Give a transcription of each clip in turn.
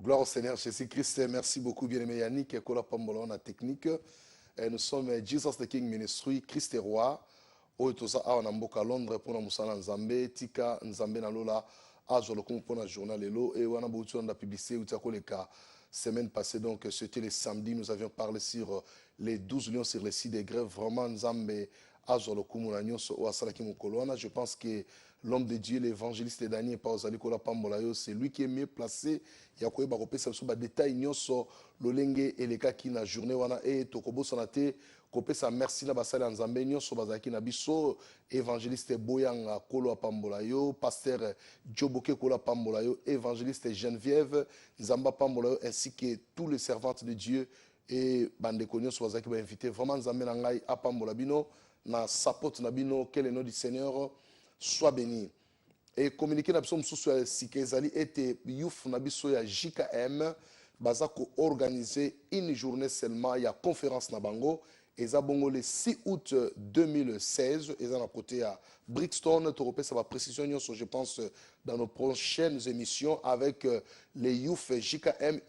Gloire au Seigneur Jésus-Christ. Merci beaucoup, bien-aimé Yannick. Et la technique. Nous sommes Jesus the King Ministry, Christ est roi. Oetoza a Namboka Londres pour Musala Nzambe, Tika Nzambe Nalola, Azolokum pour la journal Elo. Et on a beaucoup de publicité où les cas. Semaine passée, donc, c'était le samedi. Nous avions parlé sur les 12 lions sur les 6 des grèves. Vraiment, Nzambe Azolokum Nanyos ou Asalaki Mukoloana. Je pense que l'homme de Dieu, l'évangéliste Daniel Pauzali Kola Pambolayo, c'est lui qui est mieux placé. Il y a quoi barope ça sur détail nyoso lolenge eleka ki na journée wana et tokobo sonate kopé sa merci na basali nzambe nyoso bazaki na biso évangéliste Boyanga Kolo Pambolayo, pasteur Djoboke Kola Pambolayo, évangéliste Geneviève Nzamba Pambolayo ainsi que tous les servantes de Dieu et bande konyo so bazaki ba invité vraiment nzambe na ngai a Pambolabino na support na bino que le nom du Seigneur soit béni. Et communiquer na biso mususu ya sikezali ete youf na biso ya JKM baza ko organiser une journée seulement ya conférence na bango eza bongo le 6 août 2016 eza na côté ya Brixton toropé ça va précision nyonso je pense dans nos prochaines émissions avec les youf JKM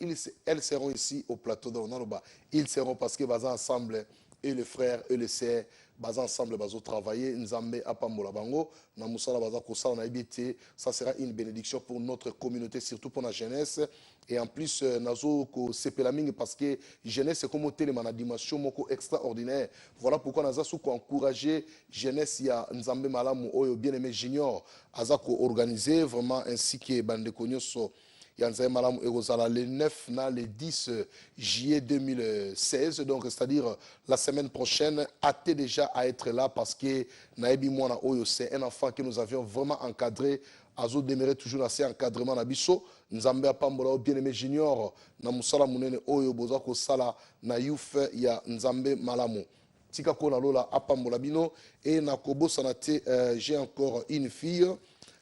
elles seront ici au plateau de Onaloba. Ils seront parce que baza ensemble et les frères et les sœurs bas ensemble bazo travailler nzambe apambola bango na musala baza kosala na ibité ça sera une bénédiction pour notre communauté surtout pour la jeunesse et en plus nazo ko sepela mingi parce que jeunesse c'est comme tellement na dimension moko extraordinaire voilà pourquoi naza sou ko encourager jeunesse ya nzambe malamu oyo bien aimé junior aza ko organiser vraiment ainsi que bande konyoso Yanzay Malam Erosala le 9 na le 10 juillet 2016 donc c'est-à-dire la semaine prochaine hâte déjà à être là parce que Naebi Mwana Oyo c'est un enfant que nous avions vraiment encadré azo demeurer toujours dans ces encadrements na biso Nzambe Apambola bien aimé junior na musala munene Oyo boza ko sala na youth ya Nzambe Malamu tika ko na lola Apambola bino et na kobo sanate j'ai encore une fille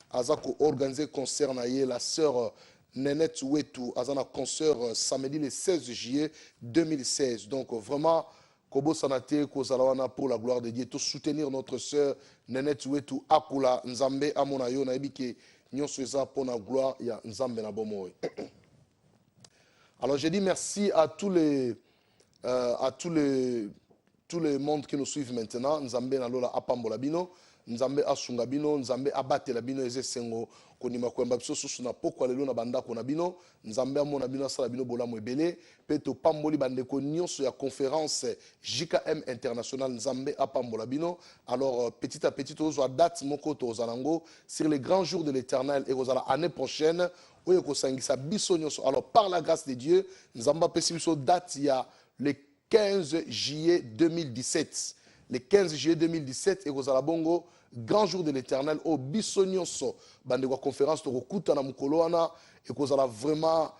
azako organisé concert na ye la sœur Nenette Ouetou, Azana concert samedi le 16 juillet 2016. Donc vraiment, Kobo Sanate, Kozalawana pour la gloire de Dieu, tout soutenir notre sœur Nenette Ouetou, Akula, Nzambe, Amonayo, Naibike, Nyonsweza pour la gloire, ya Nzambe Nabomoy. Alors j'ai dit merci à tous les monde qui nous suivent maintenant. Nzambe Nalola Apambolabino. Nzambe asunga bino nzambe abatela bino ezesengo konima kwemba biso susu na poko lelo na banda ko na bino nzambe amona bino asala bino bolamu ebele pe to pamboli bande ko nyonso ya conférence JKM international nzambe apambola bino alors petit à petit tozo date moko to zanango sur les grands jours de l'Éternel et kozala année prochaine oyo ko sangisa biso nyonso alors par la grâce de Dieu nzamba pesi biso date ya le 15 juillet 2017. Le 15 juillet 2017, et vous allez bongo, grand jour de l'Éternel, au Bissonioso, bandegwa conférence de Rokuta na Mukoloana, et vous allez vraiment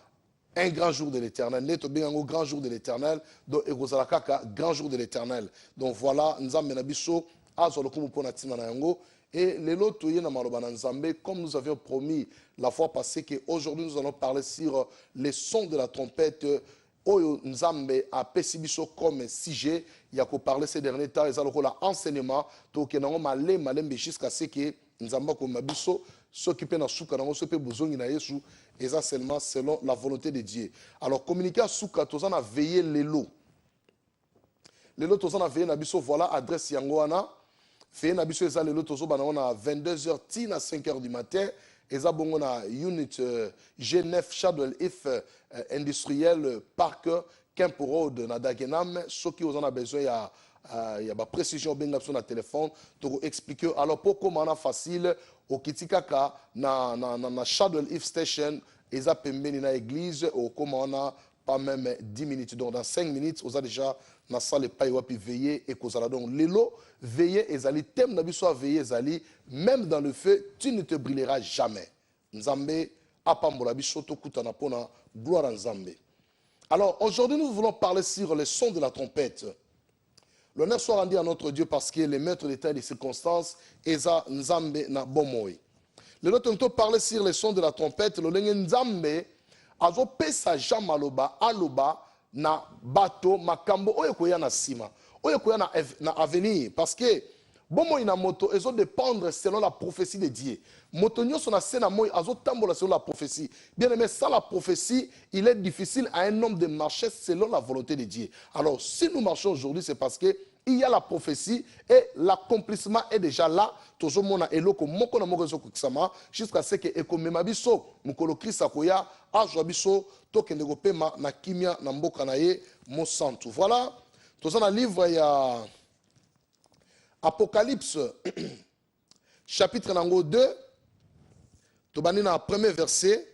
un grand jour de l'Éternel. Neto bien un grand jour de l'Éternel, donc et vous allez kaka grand jour de l'Éternel. Donc voilà, Nzambe na biso, azolo kumu pona tina na yango. Et les loto yena malobana Nzambe, comme nous avions promis la fois passée, qu'aujourd'hui nous allons parler sur les sons de la trompette. Oyo Nzambe a pesibiso comme sujet il y a ko parler ces derniers temps et ça le enseignement to ke nango malembe jusqu'à ce que Nzamba ko mabiso s'occuper na suka nango sope bozongi na Yesu et ça seulement selon la volonté de Dieu. Alors communiquer à suka to na veiller lelo to na veiller na biso voilà adresse yango wana veiller na biso eza lelo to zo bana na 22h tina 5h du matin. Et bongo na unit G9 Shadow If industriel parc Kemp Road na Dagenham ceux qui en a besoin il y a ba précision bien sur na téléphone pour expliquer alors pour comment facile au kitikaka na Shadow If station eza pembeni na église au comment on a pas même 10 minutes donc dans 5 minutes on a déjà na salle pas wapi veiller et kozala donc lelo veiller ezali thème na biso veiller ezali même dans le feu tu ne te brûleras jamais Nzambe apambola biso to kutana pona gloire à Nzambe. Alors aujourd'hui nous voulons parler sur le son de la trompette. L'honneur soit rendu à notre Dieu parce qu'il est maître des temps et des circonstances eza Nzambe na bomoy. Le nôtre parler sur le son de la trompette le Nzambe azo pesa jamaloba aloba na bato makambo oyo koya na sima oyo koya na avenir parce que Bon moi ina moto ezo dépendre selon la prophétie de Dieu. Moto nyo son asena moi azo tambola selon la prophétie. Bien aimé, sans la prophétie, il est difficile à un homme de marcher selon la volonté de Dieu. Alors si nous marchons aujourd'hui, c'est parce que il y a la prophétie et l'accomplissement est déjà là. Toujours mona eloko moko na moko kusama jusqu'à ce que ekomema biso mukolo Krista koya azwa biso tokende kopema na kimia na mboka na ye mosantu. Voilà. Tous dans le livre il y a Apocalypse chapitre 2, tu vas lire le premier verset.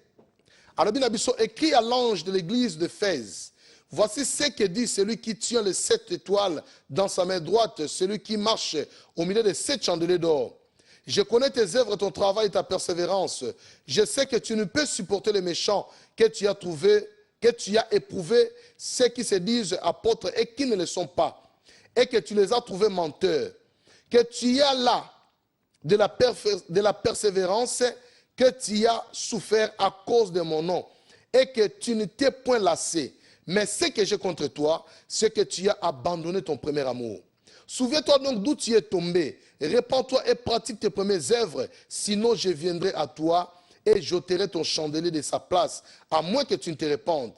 Alors, il a écrit à l'ange de l'église d'Éphèse. Voici ce que dit celui qui tient les 7 étoiles dans sa main droite, celui qui marche au milieu des 7 chandeliers d'or. Je connais tes œuvres, ton travail et ta persévérance. Je sais que tu ne peux supporter les méchants, que tu as éprouvé ceux qui se disent apôtres et qui ne le sont pas, et que tu les as trouvés menteurs. Que tu as là de la persévérance, que tu as souffert à cause de mon nom, et que tu ne t'es point lassé. Mais ce que j'ai contre toi, c'est que tu as abandonné ton premier amour. Souviens-toi donc d'où tu es tombé. Répands-toi et pratique tes premières œuvres, sinon je viendrai à toi et j'ôterai ton chandelier de sa place, à moins que tu ne te répandes.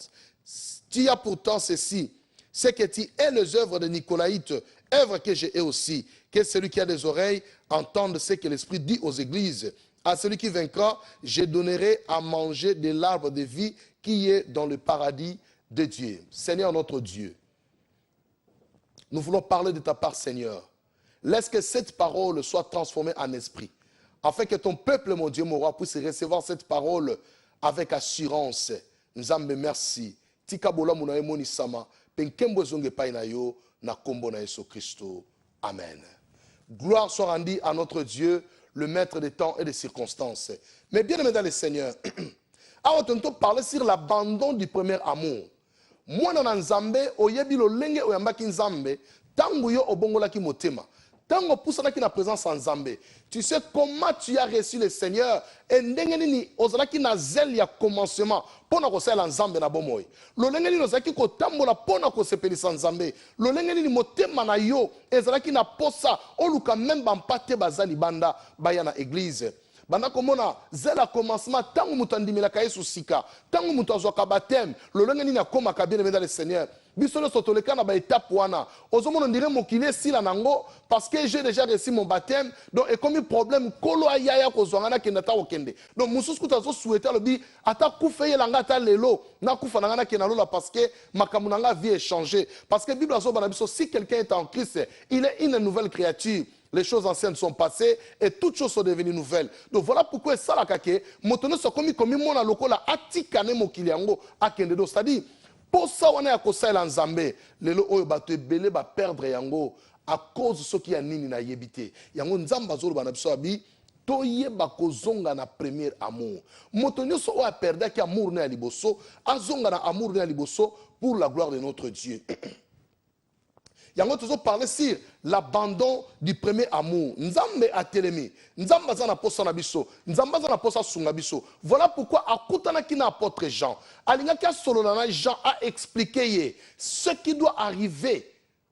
Tu as pourtant ceci, c'est que tu es les œuvres de Nicolaïte, œuvres que j'ai aussi, que celui qui a des oreilles entende ce que l'Esprit dit aux églises. À celui qui vaincra, je donnerai à manger de l'arbre de vie qui est dans le paradis de Dieu. Seigneur notre Dieu, nous voulons parler de ta part, Seigneur. Laisse que cette parole soit transformée en esprit, afin que ton peuple, mon Dieu, mon roi, puisse recevoir cette parole avec assurance. Nzambe, merci. Tika bola munaye moni sama, penkembo zonge paina yo, na kombo na Yesu Christo. Amen. Gloire soit rendue à notre Dieu, le maître des temps et des circonstances. Mais bien aimé dans le Seigneur, alors on parler sur l'abandon du premier amour. Moi dans Nzambe, oyebi lo lenge oyambaki Nzambe, tango yo obongolaki motema. Tango pousanaki na présence en Nzambe. Tu sais comment tu as reçu le Seigneur et ndenge ni ozalaki na zel ya commencement pona ko sala Nzambe na bomoy. Lo lenge ni ozalaki ko tambola pona ko sepelisa Nzambe. Lo lenge ni motema na yo ezalaki na posa oluka même bampate bazali banda baya na église. Banda komona zela commencement tango mutu andimilaka Yesu sika tango mutu azwaka baptême lo lenge ni akomaka bien aimé dans le Seigneur biso nyonso toleka na baétape wana ozomona ndire mokili esila nango parce que j'ai déjà reçu mon baptême donc ekomi problème kolo ayaya kozwanga nakende ata kokende donc mosusu kuta azosouhaite alobi ata kufa yelanga ata lelo nakufa nanga nakende alola parce que makambo na nga vie est changé parce que Bible azobana biso si quelqu'un est en Christ il est une nouvelle créature. Les choses anciennes sont passées et toutes choses sont devenues nouvelles. Donc voilà pourquoi ça la kake motono so komi mona lokola atikane mokili yango akende do c'est-à-dire pour ça on est à kosala Nzambe lelo oyo bato ebele ba perdre yango à cause ce qui a nini na yebité yango Nzamba zolo bana biso abi toyeba kozonga na premier amour motono so o a perdre ki amour na liboso azonga na amour na liboso pour la gloire de notre Dieu. Yango toujours parler sur l'abandon du premier amour. Nzambe a telemi. Nzamba zana posa na biso. Nzamba zana posa sunga biso. Voilà pourquoi akutana ki na apôtre Jean. Alinga ki solonana Jean a expliqué ce qui doit arriver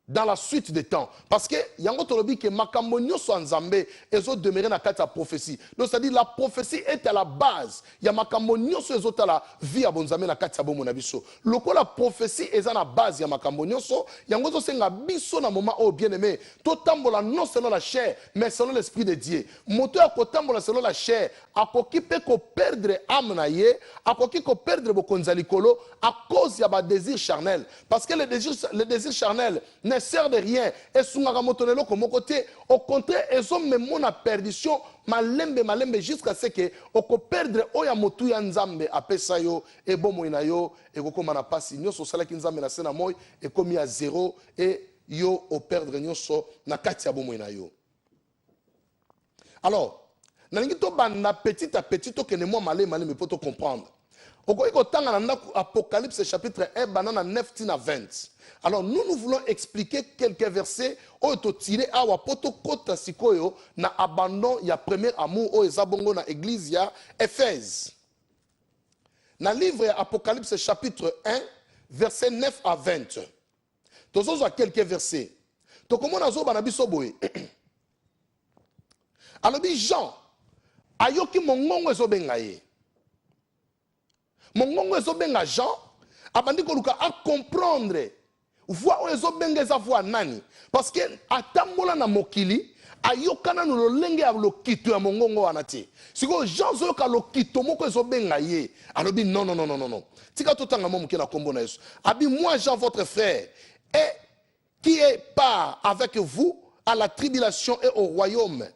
dans la suite des temps. Parce que yango tolobi que makambo nyoso Nzambe ezo demeurer na kati ya prophétie. Donc c'est-à-dire la prophétie est à la base. Ya makambo nyoso ezo tala vie ya bonzambe na kati ya bomo na biso. Lokola prophétie eza na base ya makambo nyoso, yango zo senga biso na moment au bien-aimé. To tambola non selon la chair, mais selon l'esprit de Dieu. Moto ya ko tambola selon la chair, akoki pe ko perdre âme na ye, akoki ko perdre bokonza likolo à cause ya ba désir charnel. Parce que le désir charnel ne sert de rien. Et sungaka motonelo comme côté, au contraire, ils ont même mon perdition, malembe jusqu'à ce que oko perdre oya motu ya Nzambe apesa yo et bon moina yo et ko koma na pasi nyoso sala ki Nzambe na sena moy et komi à zéro et yo au perdre nyoso na kati ya bon moina yo. Alors, nalingi to banda petit à petit to kene moi malé pour te comprendre. Apocalypse chapitre 1, banana 9 à 20. Alors nous voulons expliquer quelques versets où est tiré à wapoto kota sikoyo na abandon ya premier amour au ezabongo na église ya Éphèse. Na livre Apocalypse chapitre 1 verset 9 à 20. Tozo quelques versets. To komo nazo bana biso boye. Alors Jean, ayoki mongongo ezobenga ye. Mongongo ezobenga Jean, abandi koluka a comprendre voix ezobenga eza voix nani. Parce que atambola na mokili, ayokana no lolenge ya lokito ya mongongo wana te. Siko Jean zoyoka lokito moko ezobenga ye. Alobi non non non non non. Tika totanga mo mukena kombo na Yesu. Abi moi Jean votre frère et qui est part avec vous à la tribulation et au royaume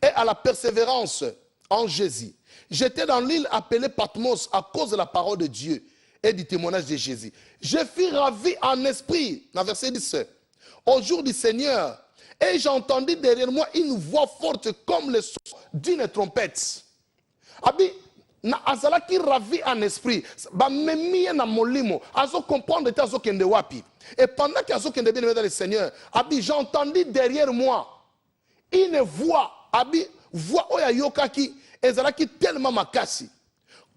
et à la persévérance en Jésus. J'étais dans l'île appelée Patmos à cause de la parole de Dieu et du témoignage de Jésus. Je fus ravi en esprit, dans verset 10, au jour du Seigneur, et j'ai entendu derrière moi une voix forte comme le son d'une trompette. Abi, na azalaki ravi en esprit, ba memie na molimo, azo comprendre te azo kende wapi. Et pendant qu'azo kende bien dans le Seigneur, abi, j'ai entendu derrière moi une voix, abi, voix oya yokaki, ezalaki tellement makasi.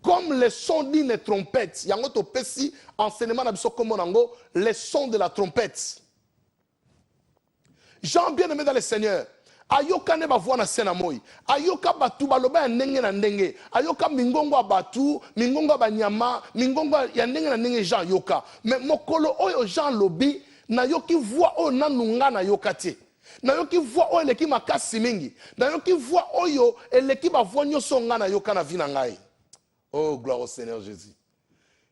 Comme le son d'une trompette. Yango to pesi enseignement na biso comme nango, le son de la trompette. Jean bien-aimé dans le Seigneur, ayoka ne ba voix na sena moi, ayoka batu baloba ya ndenge na ndenge, ayoka mingongo ya batu, mingongo ya banyama, mingongo ya ndenge na ndenge Jean yoka. Mais mokolo oyo Jean lobi, na yoki voix oyo nanunga na yoka te. Na yoki voix oyo eleki makasi mingi, na yoki voix oyo eleki ba voix nyoso nga na yoka na vina ngai. Oh, gloire au Seigneur Jésus.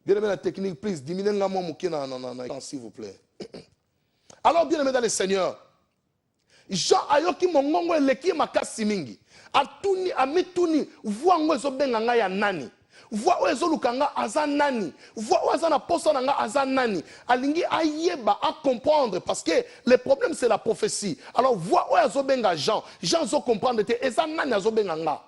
Bien-aimé la technique, please, diminuez la main s'il vous plaît. Alors, bien-aimé dans le Seigneur, Jean ayoki mongongo eleki makasi mingi. Atuni, amituni, voix ngo benga nga ya nani. Voix ozo lukanga aza nani. Voix ozo na posa nga aza nani. Alingi ayeba a comprendre parce que le problème c'est la prophétie. Alors, voix ozo benga Jean. Jean zo comprendre te eza nani azo benga nga.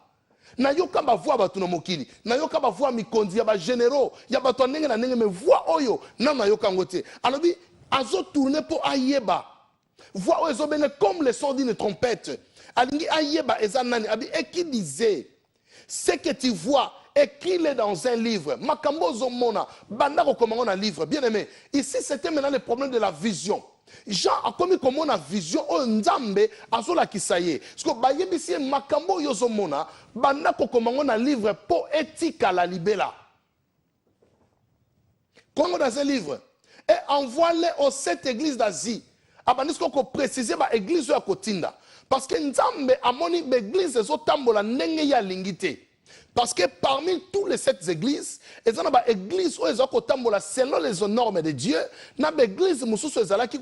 Na yoka ba voix batu na mokili, na yoka ba voix mikondi ya ba généraux, ya batu ndenge na ndenge me voix oyo na na yoka ngote. Alobi azo tourner pour ayeba. Voix oyo benga comme le son d'une trompette. Alingi ayeba ezanani abi et qui disait ce que tu vois écris-le dans un livre. Makambo zomona banda ko komango na livre. Bien aimé, ici c'était maintenant le problème de la vision. Jean a commis comme on a vision au nzambe azola kisaye. Parce que bayebisi makambo yozomona banda ko komango na livre pour éthique à la libella. Comme dans un livre et envoie-les aux 7 églises d'Asie. Abanisko ko préciser ba église ya kotinda parce que nzambe amoni ba église zo tambola ndenge ya lingité. Parce que parmi tous les 7 églises, il y a une église où ils ont selon les normes de Dieu, il y a une église qui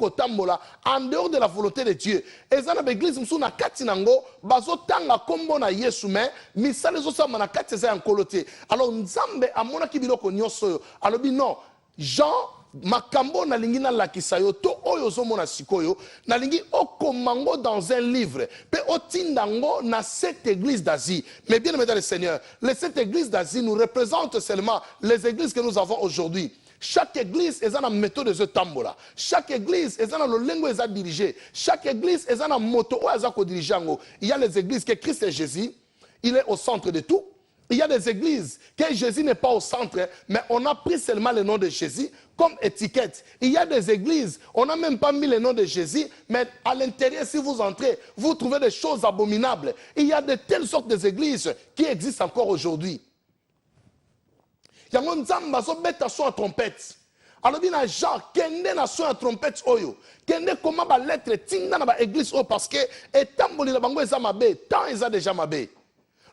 en dehors de la volonté de Dieu. Et il y a une église qui est katinango, bazotanga kombo na Yesu mais misale zo sama na kateza en kolote. Alors nzambe amona kibiloko nyoso. Alors non, Jean makambo na lingi na lakisayo to oyo zomona sikoyo na lingi okomango dans un livre pe otindango na cette église d'Asie. Mais bien aimé dans le Seigneur, les 7 églises d'Asie nous représentent seulement les églises que nous avons aujourd'hui. Chaque église est une méthode de tambola. Chaque église est une langue qui est dirigée. Chaque église est une moto qui est dirigée. Il y a les églises que Christ et Jésus, il est au centre de tout. Il y a des églises que Jésus n'est pas au centre, mais on a pris seulement le nom de Jésus comme étiquette. Il y a des églises, on n'a même pas mis le nom de Jésus, mais à l'intérieur, si vous entrez, vous trouvez des choses abominables. Il y a de telles sortes d'églises qui existent encore aujourd'hui. Il y a un nzamba zo beta son à trompette. Alors bien Jean, kende na son à trompette oyo. Kende comment ba lettre tinda na ba église o parce que etamboli la bango eza mabe, tant eza déjà mabe.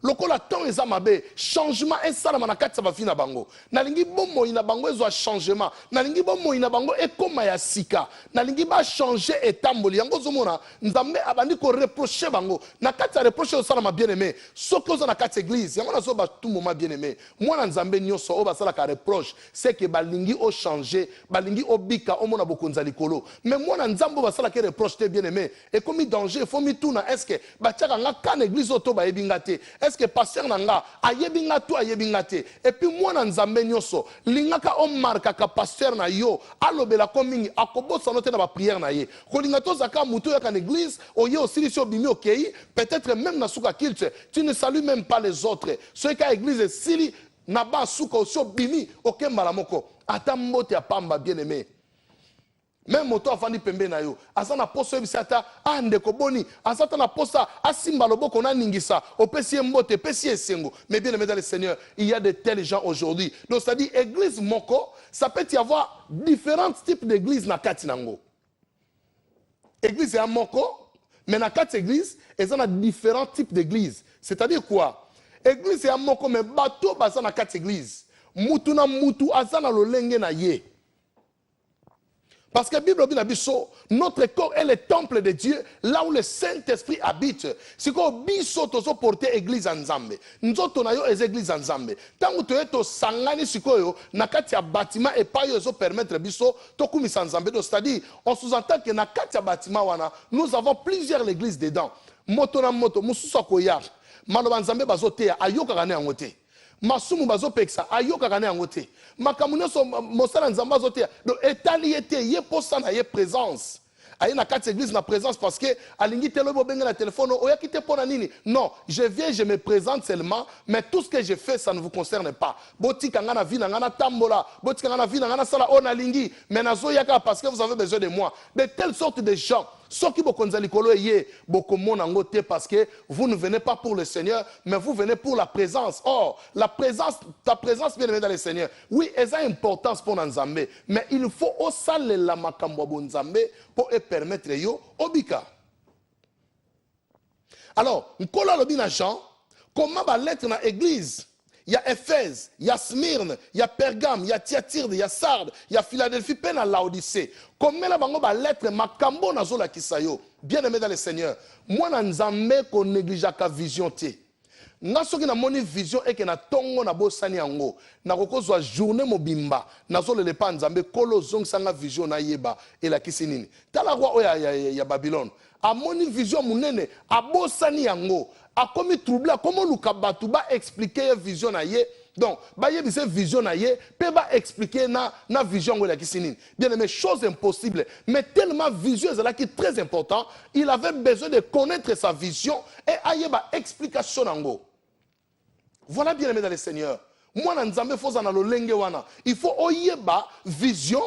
Lokola temps eza mabe, changement esalama na kati ba fina bango. Na lingi bomo ina bango ezo changement. Na lingi bomo ina bango ekoma ya sika. Na lingi ba changer etamboli. Yango zomona nzambe abandi ko reprocher bango. Na kati ya reprocher osalama bien aimé. Soko zo na kati église, yango na zo ba tout moment bien aimé. Moi na nzambe nyoso o basala ka reproche, c'est que balingi o changer, balingi o bika o mona bokonza likolo. Mais moi na nzambe basala ka reproche te bien aimé. Et comme danger, faut mi tuna est-ce que ba tiaka nga kan église oto ba ebingate. Est-ce que pasteur nanga ayebinga tu ayebinga te et puis moi na nzambe nyoso lingaka o marka ka pasteur na yo alobela ko mingi akobosa note na ba prière na ye kolinga to zaka muto ya kan église oye aussi si obimi okei peut-être même na suka kilte tu ne salues même pas les autres ceux qui a église sili na ba suka aussi obimi okemba la moko ata mbote ya pamba bien aimé Même moto afandi pembe na yo. Azana poso ebisata ndeko boni. Azata na posa asimba loboko na ningisa. Opesi mbote, pesi esengo. Mais bien aimé dans le Seigneur, il y a de tels gens aujourd'hui. Donc c'est-à-dire église moko, ça peut y avoir différents types d'églises na kati nango. Église est un moko, mais na kati église, ils ont différents types d'églises. C'est-à-dire quoi? Église est un moko, mais bateau basa na kati église. Mutu na mutu azana lolenge na ye. Parce que la Bible dit, notre corps est le temple de Dieu, là où le Saint-Esprit habite. C'est comme biso tozo porter église en Zambé. Nous autres on a église en Zambé. Tant que tu es to sangani sikoyo, nakati bâtiment et pas yo permettre biso to kumisa en Zambé. C'est-à-dire, on sous-entend que nakati bâtiment wana, nous avons plusieurs églises dedans. Moto na moto, mususa koya. Maloba Nzambe bazote ayoka gane angote. Masumu bazo peksa ayoka gane angote. Makamuno so mosala Nzamba zote. Donc etali ete ye posa na ye présence. Aye na kati église na présence parce que alingi telo bo benga na téléphone oya kite pona nini. Non, je viens, je me présente seulement, mais tout ce que je fais ça ne vous concerne pas. Boti kanga na vi na ngana tambola, boti kanga na vi na ngana sala ona lingi, mais nazo yaka parce que vous avez besoin de moi. De telle sorte de gens ceux qui parce que vous ne venez pas pour le Seigneur, mais vous venez pour la présence. Or, la présence, ta présence bien aimée dans le Seigneur, oui, elle a importance pour Nzambe, mais il faut aussi la makambo Nzambe pour permettre yo obika. Alors, Nkola Lobina Jean, comment va l'être dans l'église? Il y a Éphèse, il y a Smyrne, il y a Pergame, il y a Thyatire, il y a Sardes, il y a Philadelphie, puis il y a Laodicée. Comment la bango ba lettre makambo nazo la kisayo. Bien aimé dans le Seigneur. Moi na nzambe ko néglige ka vision te. Nga soki na moni vision et que na tongo na bosani yango. Na kokozwa journée mobimba. Nazo le lepa nzambe kolo zong sanga vision na yeba et la kisinini. Tala roi oya ya Babylone. A moni vision munene a bosani yango. A komi troublé, comment luka batuba expliquer vision na ye. Donc, ba ye bise vision na ye, pe ba expliquer na vision la kisinine. Bien aimé, chose impossible, mais tellement vision est là qui est très important, il avait besoin de connaître sa vision et aye ba explication nango. Voilà bien aimé dans le Seigneur. Moi na nzambe faut na lolenge wana. Il faut oyeba vision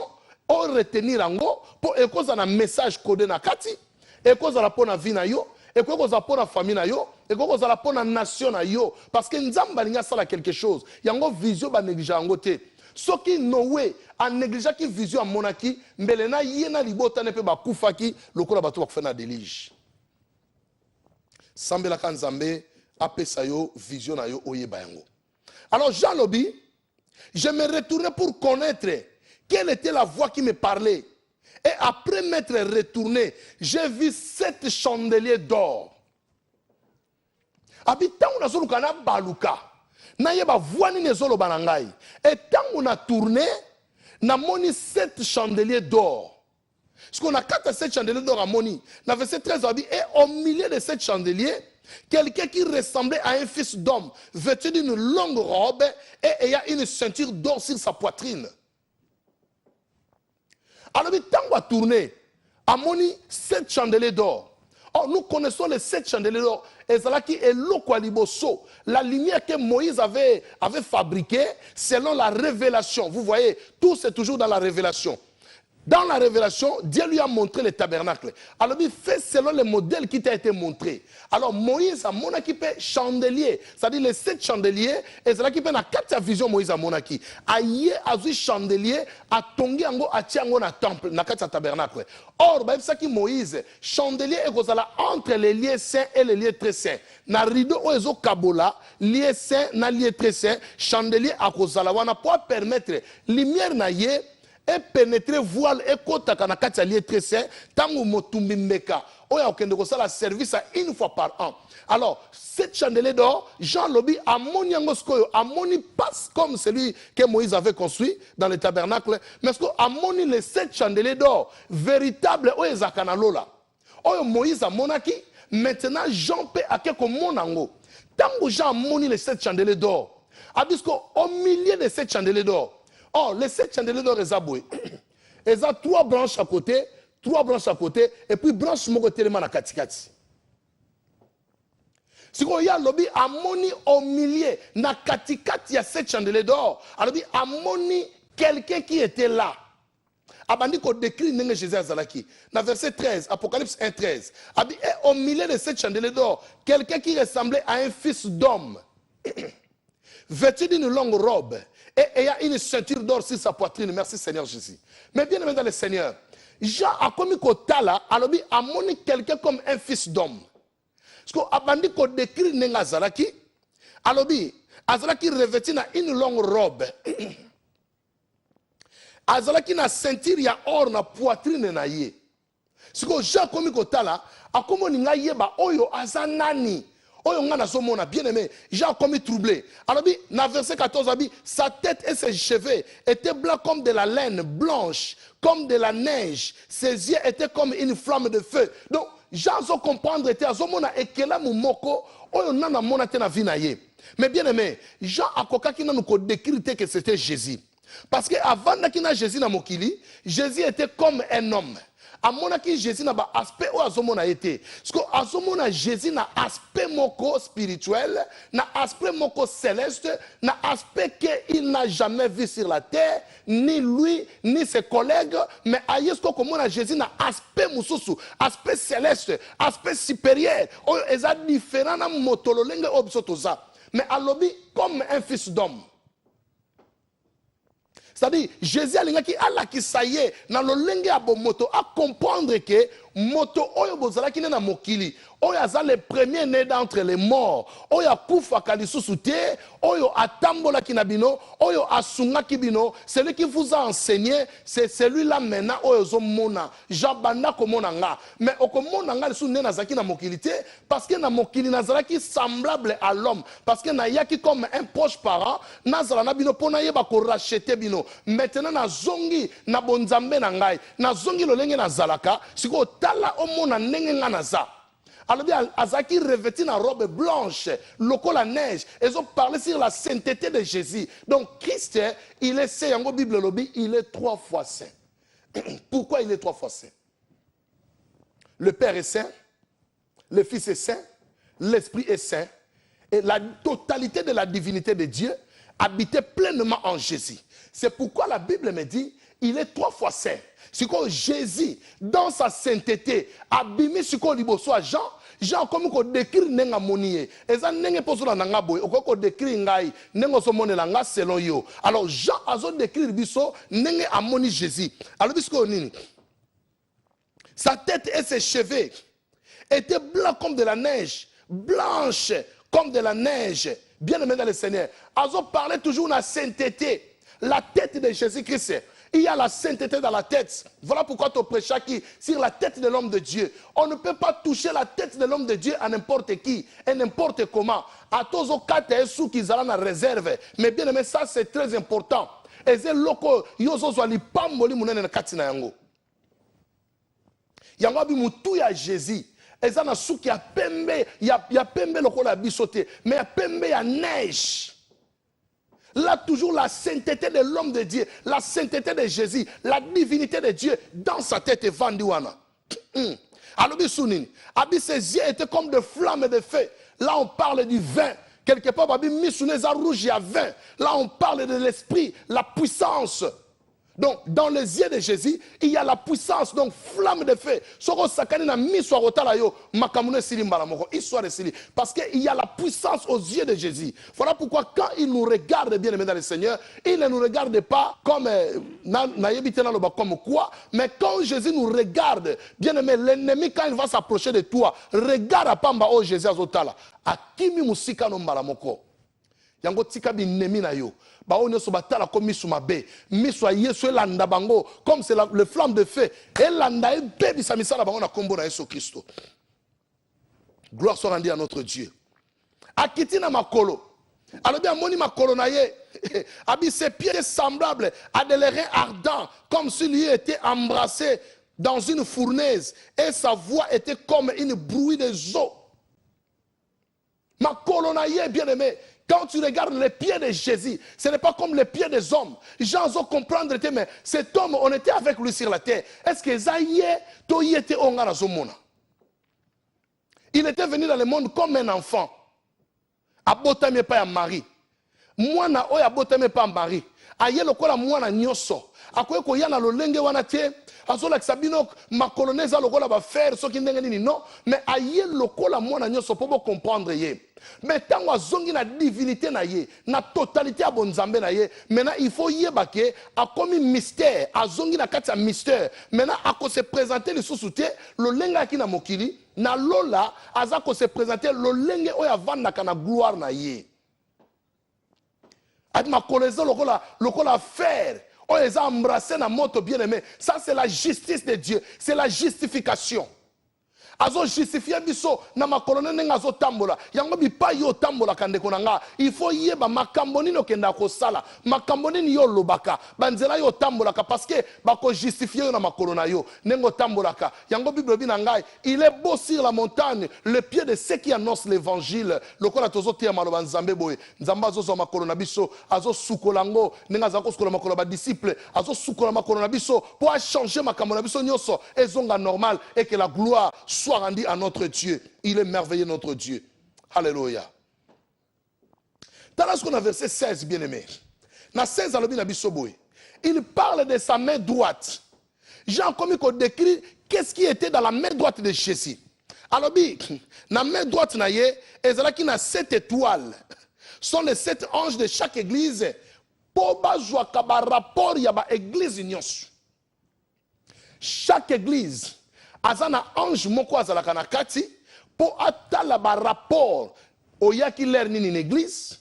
o retenir nango pour ekoza na message codé na kati, ekoza la pona vie na yo. Et quoi qu'on a pour la famille na yo, et quoi qu'on a pour la nation na yo, parce que nzamba linga sala quelque chose. Yango vision ba néglige yango te. Soki nowe a néglige ki vision a monaki, mbelena yena libota ne pe ba kufaki, lokola batu ba kufena délige. Sambela kan nzambe apesa yo vision na yo oye ba yango. Alors Jean Lobi, je me retournais pour connaître quelle était la voix qui me parlait. Et après m'être retourné, j'ai vu 7 chandeliers d'or. Habitant on a solo kana baluka. Na yeba voani ne solo banangai. Et tant on a tourné, na moni 7 chandeliers d'or. Parce qu'on a 4 à 7 chandeliers d'or à moni. Na verset 13 a dit, et au milieu de 7 chandeliers, quelqu'un qui ressemblait à un fils d'homme, vêtu d'une longue robe et ayant une ceinture d'or sur sa poitrine. Alors, tant qu'on va tourner, à moni 7 chandeliers d'or. Or, nous connaissons les 7 chandeliers d'or. Et c'est là qui est l'okwaliboso. La lumière que Moïse avait fabriquée selon la révélation. Vous voyez, tout c'est toujours dans la révélation. Dans la révélation, Dieu lui a montré le tabernacle. Alors, il fait selon le modèle qui t'a été montré. Alors, Moïse a mon équipe chandelier. C'est-à-dire les 7 chandeliers. Et c'est là qu'il fait la 4 vision Moïse a mon équipe. Aïe, a vu chandelier, a tongi ango, a tiango na temple, na 4 tabernacle. Or, c'est ça qui Moïse, chandelier est entre les lieux saints et les lieux très saints. Na rideau oezo kabola, lieux saints, na lieux très saints, chandelier a kozala wana pour permettre lumière na ye et pénétrer voile et kota kana kati lié très sain tango motumbi mbeka oya okende ko sala service à une fois par an. Alors cette chandelier d'or Jean Lobi amoni yango skoyo amoni pas comme celui que Moïse avait construit dans le tabernacle mais sko amoni les 7 chandeliers d'or véritable oya zakana lola oyo Moïse a monaki maintenant Jean peut akeko monango tango Jean amoni les 7 chandeliers d'or abisko au milieu de 7 chandeliers d'or. Oh, les 7 chandeliers d'or les aboués. Ils ont 3 branches à côté, 3 branches à côté, et puis branche moko tellement na katikati. Si vous y a lobby amoni au milieu, na katikati il y a 7 chandeliers d'or. Alors amoni quelqu'un qui était là. Abandi ko décrit nenge Jésus azalaki. Dans verset 13, Apocalypse 1, 13. Et au milieu de cette chandelier d'or, quelqu'un qui ressemblait à un fils d'homme, vêtu d'une longue robe, et ayant une ceinture d'or sur sa poitrine. Merci Seigneur Jésus. Mais bien aimé dans le Seigneur, Jean a commis kotala, alobi a moni quelqu'un comme un fils d'homme. Parce que abandi ko décrit nenge azalaki, alobi azalaki revêtu na une longue robe. Azalaki na ceinture ya or na poitrine na ye. Siko Jean komi kotala, akomo ninga yeba oyo azanani. Oyo nga nazomona bien aimé, Jean komi troublé. Alors bi na verset 14 abi, sa tête et ses cheveux étaient blancs comme de la laine blanche, comme de la neige. Ses yeux étaient comme une flamme de feu. Donc Jean zo comprendre était azomona ekela mumoko oyo nana mona te na vina ye. Mais bien aimé, Jean akokaki na ko décrire que c'était Jésus. Parce que avant que Jésus na mokili, Jésus était comme un homme. Amonaki Jésus na ba aspect o azomona été. Parce que azomona Jésus na aspect moko spirituel, na aspect moko céleste, na aspect qu'il n'a jamais vu sur la terre, ni lui, ni ses collègues, mais ayesko komona Jésus na aspect mususu, aspect céleste, aspect supérieur. Oyo eza différent na motololenge obsotoza. Mais alobi comme un fils d'homme. C'est-à-dire, Jésus a dit qu'il ça y est, dans le lenge à moto, à comprendre que moto oyo bozala ki na mokili, oyo aza le premier né d'entre les morts, oyo akufa kalisusu te, oyo atambola ki na bino, oyo asunga ki bino, celui qui vous a enseigné, c'est celui-là maintenant oyo zo mona, jabanda komona nga, mais okomona nga lisu né nazaki na mokili te, parce que na mokili nazalaki semblable à l'homme, parce que na yaki comme un proche parent, nazala na bino pona yeba ko racheter bino. Maintenant na zongi na bonzambe na ngai, na zongi lolenge na zalaka, siko tala omona ndenge nga naza. Alors bien azaki revêtu na robe blanche, loko la neige, ils ont parlé sur la sainteté de Jésus. Donc Christ, il est saint, en Bible lobby, il est 3 fois saint. Pourquoi il est 3 fois saint? Le Père est saint, le Fils est saint, l'Esprit est saint, et la totalité de la divinité de Dieu habitait pleinement en Jésus. C'est pourquoi la Bible me dit, il est 3 fois saint. C'est que Jésus, dans sa sainteté, abimi siko liboso à Jean, Jean comme ko décrit nenga monié. Eza nenge posola nanga boy, ko décrit ngai, nengo so monela nga selon yo. Alors Jean azo décrire biso nenge amoni Jésus. Alors bisko nini? Sa tête et ses cheveux étaient blancs comme de la neige, blanches comme de la neige. Bien aimé dans le Seigneur. Azo parlait toujours de la sainteté. La tête de Jésus-Christ. Il y a la sainteté dans la tête. Voilà pourquoi tu prêches qui sur la tête de l'homme de Dieu. On ne peut pas toucher la tête de l'homme de Dieu à n'importe qui et n'importe comment. À tous aux quatre sous qu'ils ont la réserve. Mais bien aimé, ça c'est très important. Et c'est loko yozo zwali pamboli munene na katina yango. Yango abi mutu ya Jésus. Eza na souki ya pembe, ya pembe lokola bisote, mais ya pembe ya neige. Là, toujours la sainteté de l'homme de Dieu, la sainteté de Jésus, la divinité de Dieu dans sa tête et vendiwana. Alors, ses yeux étaient comme des flammes de feu. Là, on parle du vin. Quelque part, rouge, il y a vin. Là, on parle de l'esprit, la puissance. Donc, dans les yeux de Jésus, il y a la puissance, donc flamme de feu. Parce qu'il y a la puissance aux yeux de Jésus. Voilà pourquoi quand il nous regarde, bien aimé dans le Seigneur, il ne nous regarde pas comme quoi, mais quand Jésus nous regarde, bien aimé, l'ennemi, quand il va s'approcher de toi, regarde à Pamba, oh Jésus Azotala, Akimi Musika no Mbalamoko. Yango tika binemi na yo. Ba onyo so batala ko misu mabe. Misu yesu elanda bango comme c'est le flamme de feu. Elanda e bebi sa misala bango na kombo na Yesu Christo. Gloire soit rendue à notre Dieu. Akiti na makolo. Alors bien moni makolo na ye. Abi ses pieds semblables à des reins ardents comme s'il lui était embrassé dans une fournaise et sa voix était comme une bruit des eaux. Makolo na ye bien aimé. Quand tu regardes les pieds de Jésus, ce n'est pas comme les pieds des hommes. Les gens ont comprendre, mais cet homme, on était avec lui sur la terre. Est-ce que il était venu dans le monde comme un enfant. Abotami pas à Marie. mwana oyo abotami pa mari aye lokola mwana nyonso akoki koya na lolenge wana te azolakisa bino makolo ne eza lokola bafer soki ndenge nini non mais aye lokola mwana nyonso mpo bocomprendre ye mais ntango azongi na divinité na ye na totalité ya bonzambe na ye maintenant il faut yeba ke akomi mystère azongi na kati ya mystère maintenant akose présenter lisusu te lolenge ayaki na mokili na lola aza kose présenter lolenge oyo avandaka na gloire na ye ati makolo eza lokola fer oyo eza embrassé na moto bien aimé ça c'est la justice de Dieu c'est la justification azo justifie biso na makolo ndenge azotambola yango bipai yo tambolaka ndeko na nga il faut yeba makambo nini okenda kosala makambo nini yo lobaka banzela yo tambolaka parce que bako justifier yo na makolo na yo ndenge otambolaka yango bible bi na ngai il est beau sur la montagne le pied de ceux qui annoncent l'évangile lokola tozotia maloba nzambe boye nzambe azozwa makolo na biso azosukola ngo ndenge azala kosukola makolo ba disciple azosukola makolo na biso pour changer makambo na biso nyonso ezonga normal et que la gloire soit rendu à notre Dieu. Il est merveilleux notre Dieu. Alléluia. Dans le verset 16, bien aimé. Dans 16, il parle de sa main droite. Jean comme il décrit qu'est-ce qui était dans la main droite de Jésus. Alors, dans la main droite, il y a 7 étoiles. Ce sont les 7 anges de chaque église. Pour avoir rapport, il y a l'église. Chaque église. Azana ange moko azalaka na kati po atala ba rapport oyaki l'air nini une église.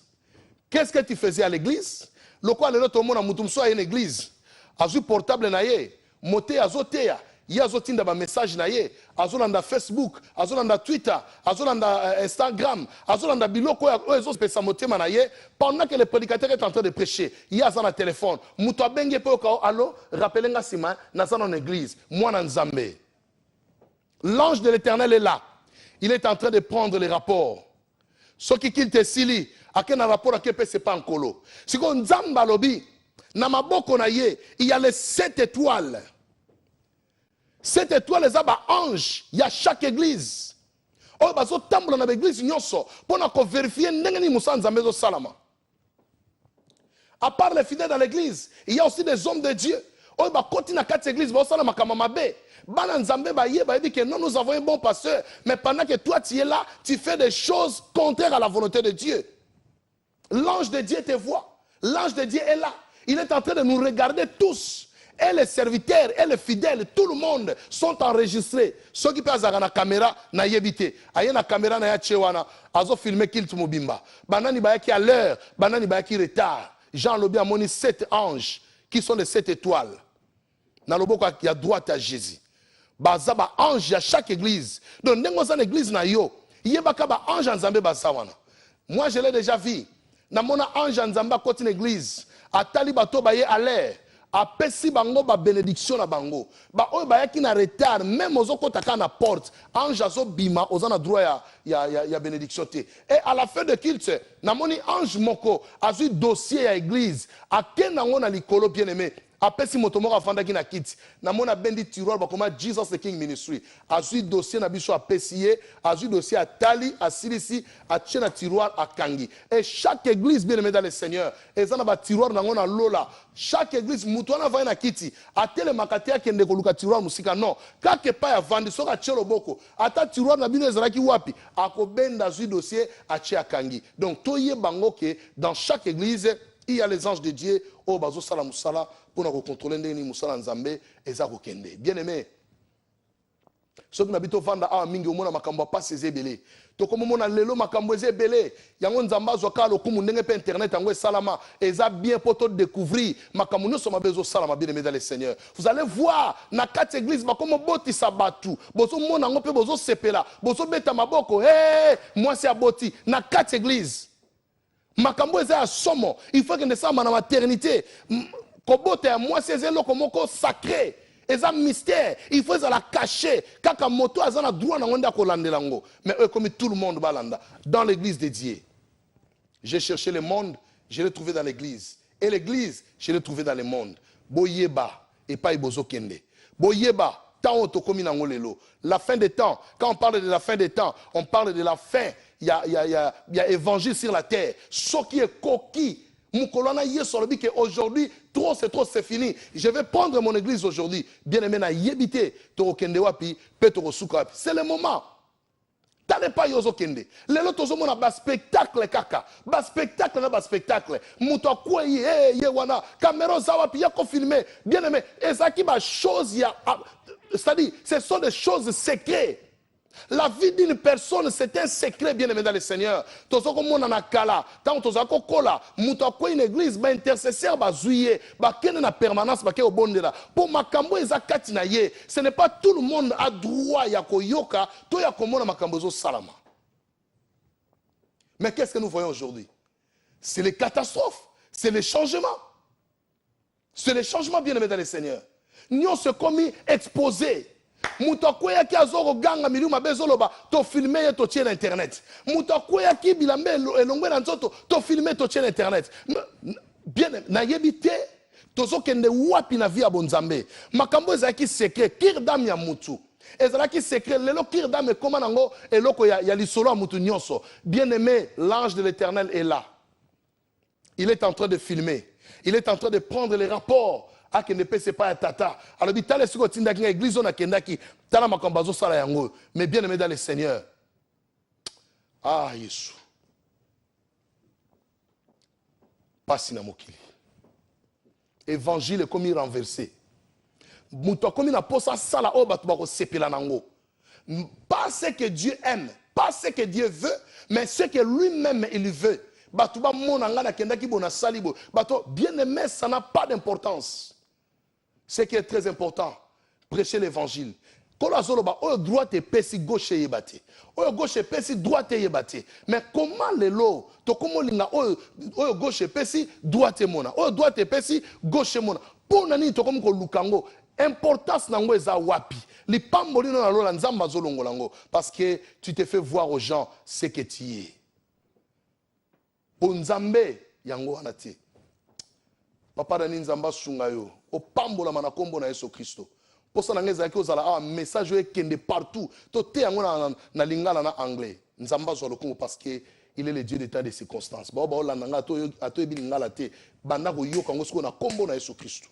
Qu'est-ce que tu faisais à l'église? Loko lelo to mona mutu mso a une église azu portable na ye moté azoteya ye azotinda ba message na ye azolanda Facebook azolanda Twitter azolanda Instagram azolanda biloko oyo ezopesa motema na ye pendant que le prédicateur est en train de prêcher ye azana téléphone mutu abenge po ka allo rappelenga sima na sana en église mwana nzambe. L'ange de l'Éternel est là. Il est en train de prendre les rapports. Ce qui quitte Sili, à quel rapport à quel c'est pas en colo. Si on zamba lobi, na maboko na ye, il y a les 7 étoiles. 7 étoiles, les aba anges, il y a chaque église. Oh, bazo tambola na l'église nyonso, pour na ko vérifier ndenge ni musa nzambe zo salama. À part les fidèles dans l'église, il y a aussi des hommes de Dieu. Oh, ba koti na kati église, ba salama kama mabe. Dit que non, nous avons un bon pasteur, mais pendant que toi tu es là, tu fais des choses contraires à la volonté de Dieu. L'ange de Dieu te voit, l'ange de Dieu est là, il est en train de nous regarder tous. Et les serviteurs, et les fidèles, tout le monde sont enregistrés. Ceux qui passent à la caméra, na yebite. Aye na caméra na ya chewana, azo filmer kilt mobimba. Banani ba qui à l'heure, banani ba qui retard. Jean Lobi a moni 7 anges qui sont les 7 étoiles. Na loboko qui a droite à Jésus. Baza ba ange à chaque église. Donc nengo za église na yo, yebaka ba ange nzambe basawana. Moi je l'ai déjà vu. Na mona ange nzamba côté une église, atali bato ba ye à l'air, apesi bango ba bénédiction na bango. Ba oyo ba yaki na retard, même ozo kotaka na porte, ange azo bima ozana droit ya bénédiction te. Et à la fin de culte, na moni ange moko azu dossier ya église, akena ngona likolo bien aimé. Apesi motomoko afandaki na kiti na mona bendi tiroir bakoma Jesus the King Ministry azui dossier na biso apesi ye azui dossier atali asilisi atie na tiroir akangi et chaque église bien aimé dans le Seigneur ezana ba tiroir nango na lola chaque église mutu wana va na kiti atele makati yake ndeko luka tiroir musika non kake pa ya vandi soka chelo boko ata tiroir na bino ezalaki wapi akobenda azui dossier atie akangi donc toye bango ke dans chaque église il y a les anges de Dieu au bazo sala musala pour nous contrôler ndeni musala nzambe eza kokende. Bien aimé. Ce que nabito vanda a mingi omona makambo pas ses ebele. To comme mona lelo makambo ezebele. Yango nzamba zoka lokumu ndenge pe internet yango salama eza bien pour te découvrir makambo nyoso mabezo salama bien aimé dans le Seigneur. Vous allez voir na quatre églises ba comme boti sabatu. Bozo mona ngo pe bozo sepela. Bozo beta maboko. Moi c'est aboti na quatre églises. Makambo eza somo, il faut que ne soit na maternité. Kobote moi c'est un lokomoko sacré. Eza mystère, il faut la cacher. Kaka moto azana droit na ngonda ko landelango. Mais eux comme tout le monde balanda dans l'église de Dieu. J'ai cherché le monde, je l'ai trouvé dans l'église. Et l'église, je l'ai trouvé dans le monde. Boyeba et pas ibozo kende. Boyeba tant otokomi nango lelo. La fin des temps, quand on parle de la fin des temps, on parle de la fin. Il y a évangile sur la terre. Ce qui est coquille, Moukolana Yesolbi que aujourd'hui, trop, c'est fini. Je vais prendre mon église aujourd'hui. Bien aimé, na yebite, toro kende wapi, petoro suka wapi. C'est le moment. T'allez pas yozo kende. Les autres ont un spectacle kaka. Bas spectacle na bas spectacle. Mouto kwa ye wana. Caméra zawapi yako filmé. Bien aimé, ezaki ba chose ya. C'est-à-dire, ce sont des choses secrètes. La vie d'une personne, c'est un secret, bien aimé dans le Seigneur. Tozo ko mona na kala, tant tozo ko kola, muto ko une église ba intercesseur ba zuye, ba kene na permanence ba ke obondela. Pour makambo ezakati na ye, ce n'est pas tout le monde a droit ya koyoka, to ya komona makambo zo salama. Mais qu'est-ce que nous voyons aujourd'hui? C'est les catastrophes, c'est les changements. C'est les changements, bien aimé dans le Seigneur. Nous sommes commis exposés. Mutakoya ki azoro ganga miluma bezoloba to filmer to tient internet. Mutakoya ki bilambe elongwe na nzoto to filmer to tient internet. Bien na yebite tozo kende wapi na via bonzambe. Makambo ezaki secret kirdam ya mutu. Ezalaki secret lelo kirdam ekoma nango eloko ya lisolo mutu nyonso. Bien aimé, l'ange de l'Éternel est là. Il est en train de filmer. Il est en train de prendre les rapports. Ah, qui ne peut pas être tata. Alors, il y a des gens qui ont dit l'église, on a qui tala makambazo sala yango. Mais bien aimé dans le Seigneur. Ah, Jésus. Passe na mokili. Évangile comme il renversé. Mouto comme il n'a pas ça sala o batu bako sepela nango. Pas ce que Dieu aime, pas ce que Dieu veut, mais ce que lui-même il veut. Batu ba monanga na kenda ki bona salibo. Bato bien aimé, ça n'a pas d'importance. Ce qui est très important, prêcher l'évangile. Quand la zoloba, au droite et pesi gauche yebate. Au gauche et pesi droite yebate. Mais comment les lots, to comment linga au gauche et pesi droite mona. Au droite et pesi gauche mona. Pour nani to comme ko lukango, importance nango eza wapi. Li pamboli na lola nzamba zolongo lango parce que tu te fais voir aux gens ce que tu es. Pour nzambe yango anati. Papa dani nzamba sungayo. Au pambola manakombo na Yesu Christo. Pour ça n'angeza ki ozala un message kende partout. To te yango na lingala na anglais. Nzamba zo lokongo parce que il est le Dieu d'état des circonstances. Ba ba nanga to ebi lingala te banda ko yoka ngo siko na kombo na Yesu Christo.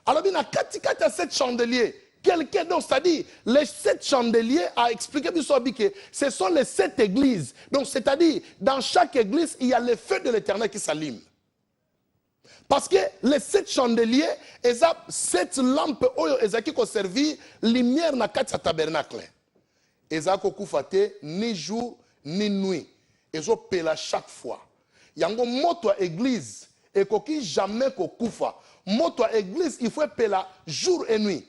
Alors bien na katikata cette chandelier, quelqu'un donc c'est-à-dire les 7 chandeliers a expliqué que ce sont les 7 églises. Donc c'est-à-dire dans chaque église il y a le feu de l'Éternel qui s'allume. Parce que les 7 chandeliers, ils ont 7 lampes qui ont servi lumière dans le tabernacle. Ils ont fait ni jour ni nuit. Ils ont payé chaque fois. Il y a un moto à l'église et qui jamais kufa. Moto à l'église, il faut payer jour et nuit.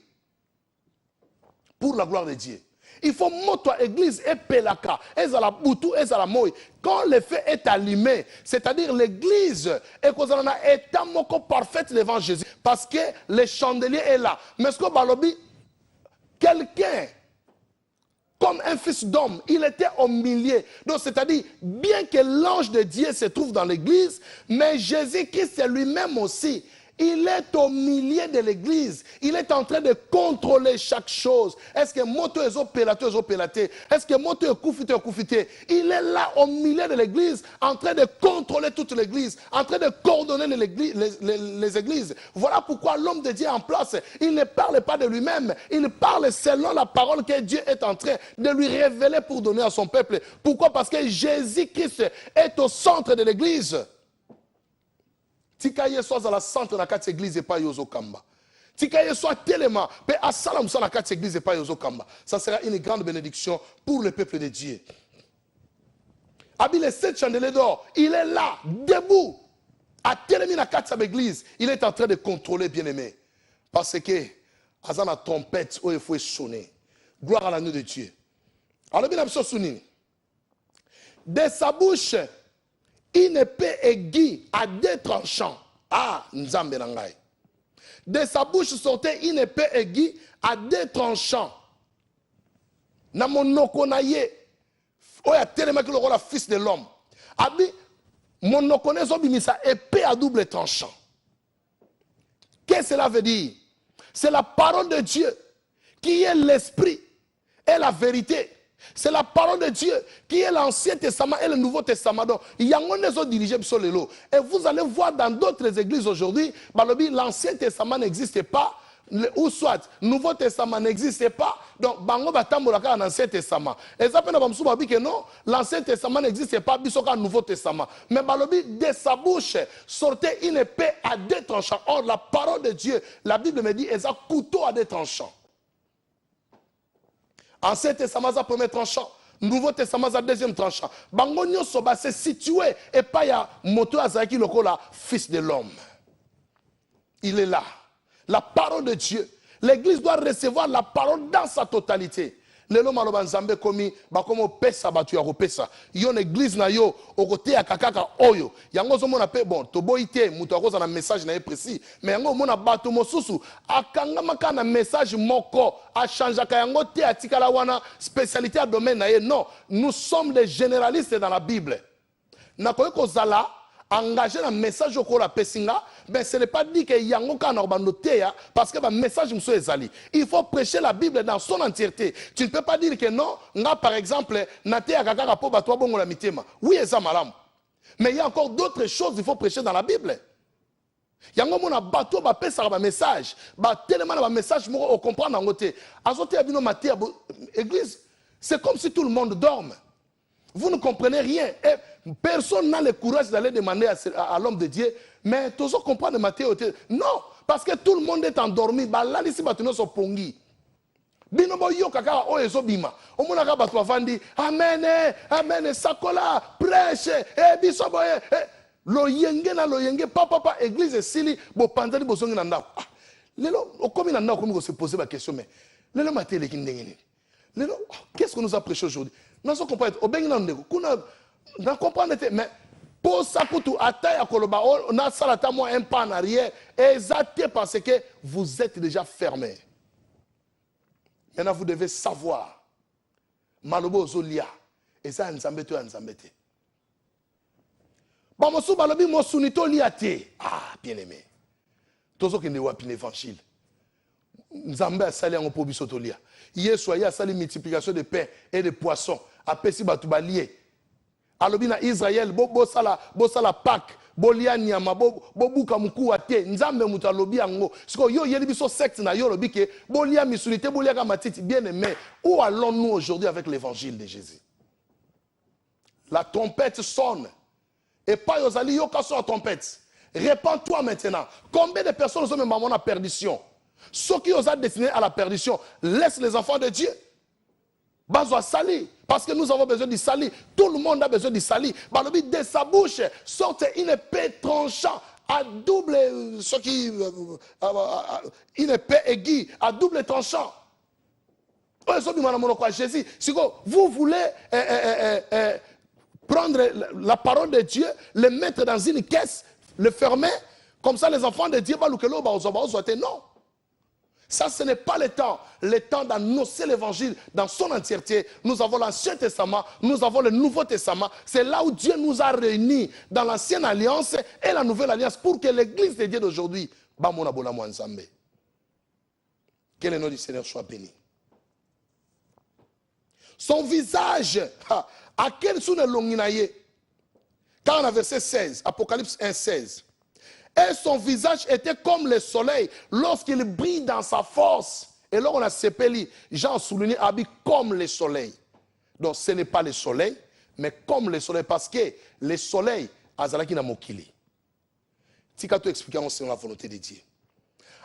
Pour la gloire de Dieu. Il faut moto à l'église et pelaka. Et la boutou et la moï. Quand le feu est allumé, c'est-à-dire l'église est état moko parfaite devant Jésus. Parce que le chandelier est là. Mais ce que balobi, quelqu'un comme un fils d'homme, il était au milieu. Donc c'est-à-dire, bien que l'ange de Dieu se trouve dans l'église, mais Jésus-Christ lui-même aussi. Il est au milieu de l'église. Il est en train de contrôler chaque chose. Est-ce que moto est opélaté? Est-ce que moto est koufité? Il est là au milieu de l'église, en train de contrôler toute l'église, en train de coordonner les églises. Voilà pourquoi l'homme de Dieu est en place. Il ne parle pas de lui-même. Il parle selon la parole que Dieu est en train de lui révéler pour donner à son peuple. Pourquoi? Parce que Jésus-Christ est au centre de l'église. Tika ye soit à la centre de la carte église et pas yozo kamba. Tika ye soit tellement, mais à salam sur la carte église et pas yozo kamba. Ça sera une grande bénédiction pour le peuple de Dieu. Abi les 7 chandeliers d'or, il est là, debout, à tellement la carte église. Il est en train de contrôler, bien aimé. Parce que, à la trompette, où il faut sonner. Gloire à l'agneau de Dieu. Alors, bien sûr, de sa bouche, une épée aiguë à 2 tranchants. Ah, Nzambe nangai. De sa bouche sortait une épée aiguë à 2 tranchants. Na monoko na ye. Oya tellement que le fils de l'homme. Abi, monoko na zobimisa épée à double tranchant. Qu'est-ce que cela veut dire? C'est la parole de Dieu qui est l'esprit et la vérité. C'est la parole de Dieu qui est l'Ancien Testament et le Nouveau Testament. Donc, il y a un dirigé sur le lot. Et vous allez voir dans d'autres églises aujourd'hui, l'Ancien Testament n'existe pas, ou soit le Nouveau Testament n'existe pas. Donc, bango batambolaka dans l'Ancien Testament. Et ça peut nous dire que non, l'Ancien Testament n'existe pas, bisoka le Nouveau Testament. Mais balobi de sa bouche sortait une épée à deux tranchants. Or, la parole de Dieu, la Bible me dit, est un couteau à deux tranchants. Ancien Testament, c'est premier tranchant. Nouveau Testament, c'est deuxième tranchant. Bangonio Soba, c'est situé. Et pas ya moto azaki lokola, fils de l'homme. Il est là. La parole de Dieu. L'église doit recevoir la parole dans sa totalité. Lelo maloba nzambe komi bakomo pesa batu ya kopesa yo na église na yo okote ya kakaka oyo yango zo mona pe bon toboite muto akoza na message na précis mais yango mona bato mosusu akangama kana message moko a changer ka yango te atikala wana spécialité à domaine na ye. Non, nous sommes des généralistes dans la Bible. Na koyeko zala engagé dans le message au la pesinga, ben ce n'est pas dit que yango kana noté parce que le message monsieur ezali. Il faut prêcher la Bible dans son entièreté. Tu ne peux pas dire que non, nga par exemple naté ya kakaka po batwa bongo la mitema. Oui, eza malam. Mais il y a encore d'autres choses qu'il faut prêcher dans la Bible. Yango mona bato ba pesa ba message, ba tellement ba message mo o comprendre ngote. Azote ya bino maté église, c'est comme si tout le monde dorme. Vous ne comprenez rien. Et personne n'a le courage d'aller demander à l'homme de Dieu, mais tous comprendre Matthieu. Non, parce que tout le monde est endormi. Là, ici, nous sommes pongi. Binobo yo kaka o ezobima. Omona ka bato avandi. Amen, amen, sakola, prêche, bisoboye. Lo yenge na lo yenge, papa, église sili, bo pandali bo songi na ndako. Lelo, okomi na ndako komi ko se poser la question, mais lelo Matthieu le kindengeni. Lelo, qu'est-ce qu'on nous a prêché aujourd'hui? Nous sommes compris. Au Bengi Nandego, nous comprenons, mais pour ça, on a salata moi un pas en arrière, exactement parce que vous êtes déjà fermés. Maintenant, vous devez savoir. Malobo Zolia, et ça, Nzambete, Nzambete. Bamosu Balobi, Mosunito Liate. Ah, bien aimé. Tous qui ne voient pas l'évangile. Nzambe a sali en pobisotolia. Hier soir, il y a sali multiplication de pain et de poissons. Après si batu balié. Alobi na Israël, bo sala Pâques, bo lia nyama, bo buka muku ate. Nzambe mutu alobi ango. Siko yo yeli biso secte na yo lobi ke bo lia misunité, bo lia kamatiti. Bien aimé, où allons-nous aujourd'hui avec l'évangile de Jésus? La trompette sonne. Et pas yozali yo kaso la trompette. Répands-toi maintenant. Combien de personnes sont même à la perdition? Ceux qui ont destiné à la perdition, laisse les enfants de Dieu. Bazoa sali. Parce que nous avons besoin du sali. Tout le monde a besoin du sali. Balobi de sa bouche sorte une épée tranchant à double. Une épée aiguë à double tranchant. Jésus. Vous voulez prendre la parole de Dieu, le mettre dans une caisse, le fermer, comme ça les enfants de Dieu, non. Ça, ce n'est pas le temps d'annoncer l'évangile dans son entièreté. Nous avons l'Ancien Testament, nous avons le Nouveau Testament. C'est là où Dieu nous a réunis dans l'Ancienne Alliance et la Nouvelle Alliance pour que l'Église de Dieu d'aujourd'hui, que le nom du Seigneur soit béni. Son visage, à quel son est quand on a verset 16, Apocalypse 1, 16. Et son visage était comme le soleil lorsqu'il brille dans sa force. Et là, on a sépeli, Jean souligné, habille comme le soleil. Donc, ce n'est pas le soleil, mais comme le soleil, parce que le soleil, azalaki na mokili. Tika tu expliquer selon la volonté de Dieu.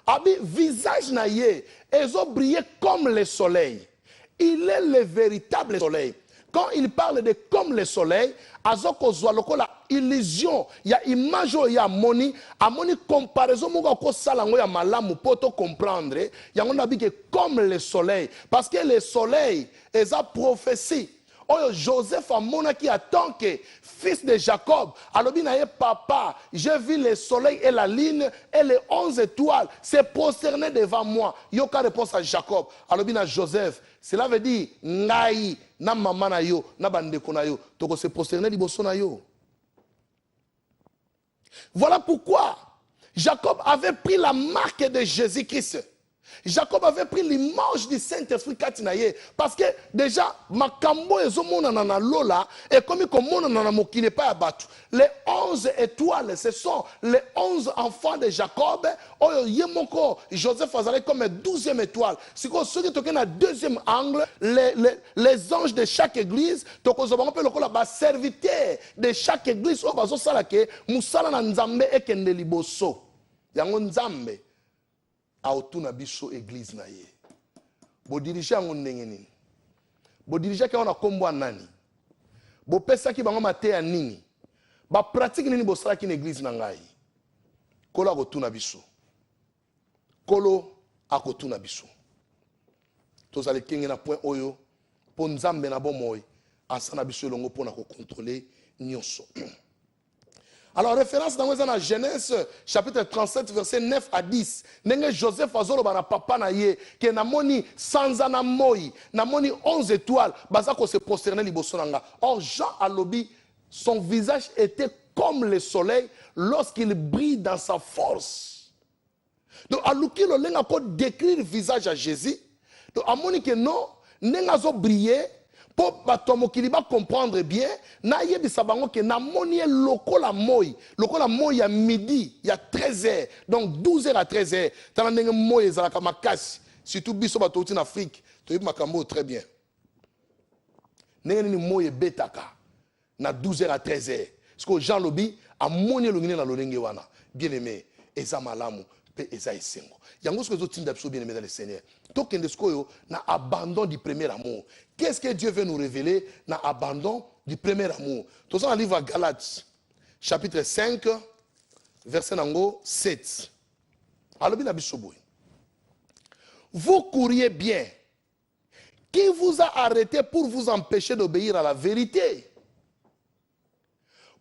Habille visage na ye, ils ont brillé comme le soleil. Il est le véritable soleil. Quand il parle de comme le soleil, azoko zwaloko la illusion, il y a image, il y a moni, a moni comparaison mo ko salango ya malamu poto comprendre, il y a on a dit que comme le soleil parce que le soleil est sa prophétie. Oh, Joseph a monaki en tant que fils de Jacob. Alors, papa, j'ai vu le soleil et la lune et les 11 étoiles se prosterner devant moi. Yoka réponse à Jacob. Alors, Joseph, cela veut dire, ngai, na maman na yo, na bandeko na yo, toko se prosterner liboso na yo. Voilà pourquoi Jacob avait pris la marque de Jésus-Christ. Jacob avait pris l'image du Saint-Esprit Katinaye. Parce que déjà, Makambo et Zomonana na Lola, et comme il monana mokile pas abattu. Les 11 étoiles, ce sont les 11 enfants de Jacob. Yemoko, Joseph Azalé comme 12e étoile. Si vous avez un deuxième angle, les anges de chaque église, le serviteur de chaque église, Moussala na Nzambe et Kendeliboso. Yango Nzambe. Aotuna biso église na ye. Bo diriger ngo ndenge nini? Bo diriger ka ona kombo nani? Bo pesa ki bango mate ya nini? Ba pratique nini bo sala ki na église na ngai? Kolo akotuna biso. Kolo akotuna biso. Tozali kenge na point oyo po Nzambe na bomoy asana biso longo pona ko contrôler nyonso. Alors, référence dans la Genèse, chapitre 37, verset 9 à 10. Nenge Joseph Azolo bana papa na ye, ke namoni sanzana moi, namoni 11 étoiles, bazako se prosterner liboso nanga. Or, Jean Alobi, son visage était comme le soleil lorsqu'il brille dans sa force. Donc, aluki lo lenga ko décrire le visage à Jésus. Donc, amoni que non, nenga zo briller, pour batomo kiliba comprendre bien, na yebi sabango ke na moni lokola moi ya midi, ya 13h, donc 12h à 13h. Tana ndenge moi ezalaka makasi, surtout biso bato en Afrique, to yebi makambo très bien. Ndenge ni moi betaka na 12h à 13h. Parce que Jean Lobi a moni longine na lolenge wana. Bien aimé, eza malamu pe eza esengo. Yango ce que zo tinda biso bien aimé dans le Seigneur. Tokende skoyo na abandon du premier amour. Qu'est-ce que Dieu veut nous révéler dans l'abandon du premier amour? Tout ça dans le livre de Galates, chapitre 5, verset 7. Alors, vous courriez bien. Qui vous a arrêté pour vous empêcher d'obéir à la vérité?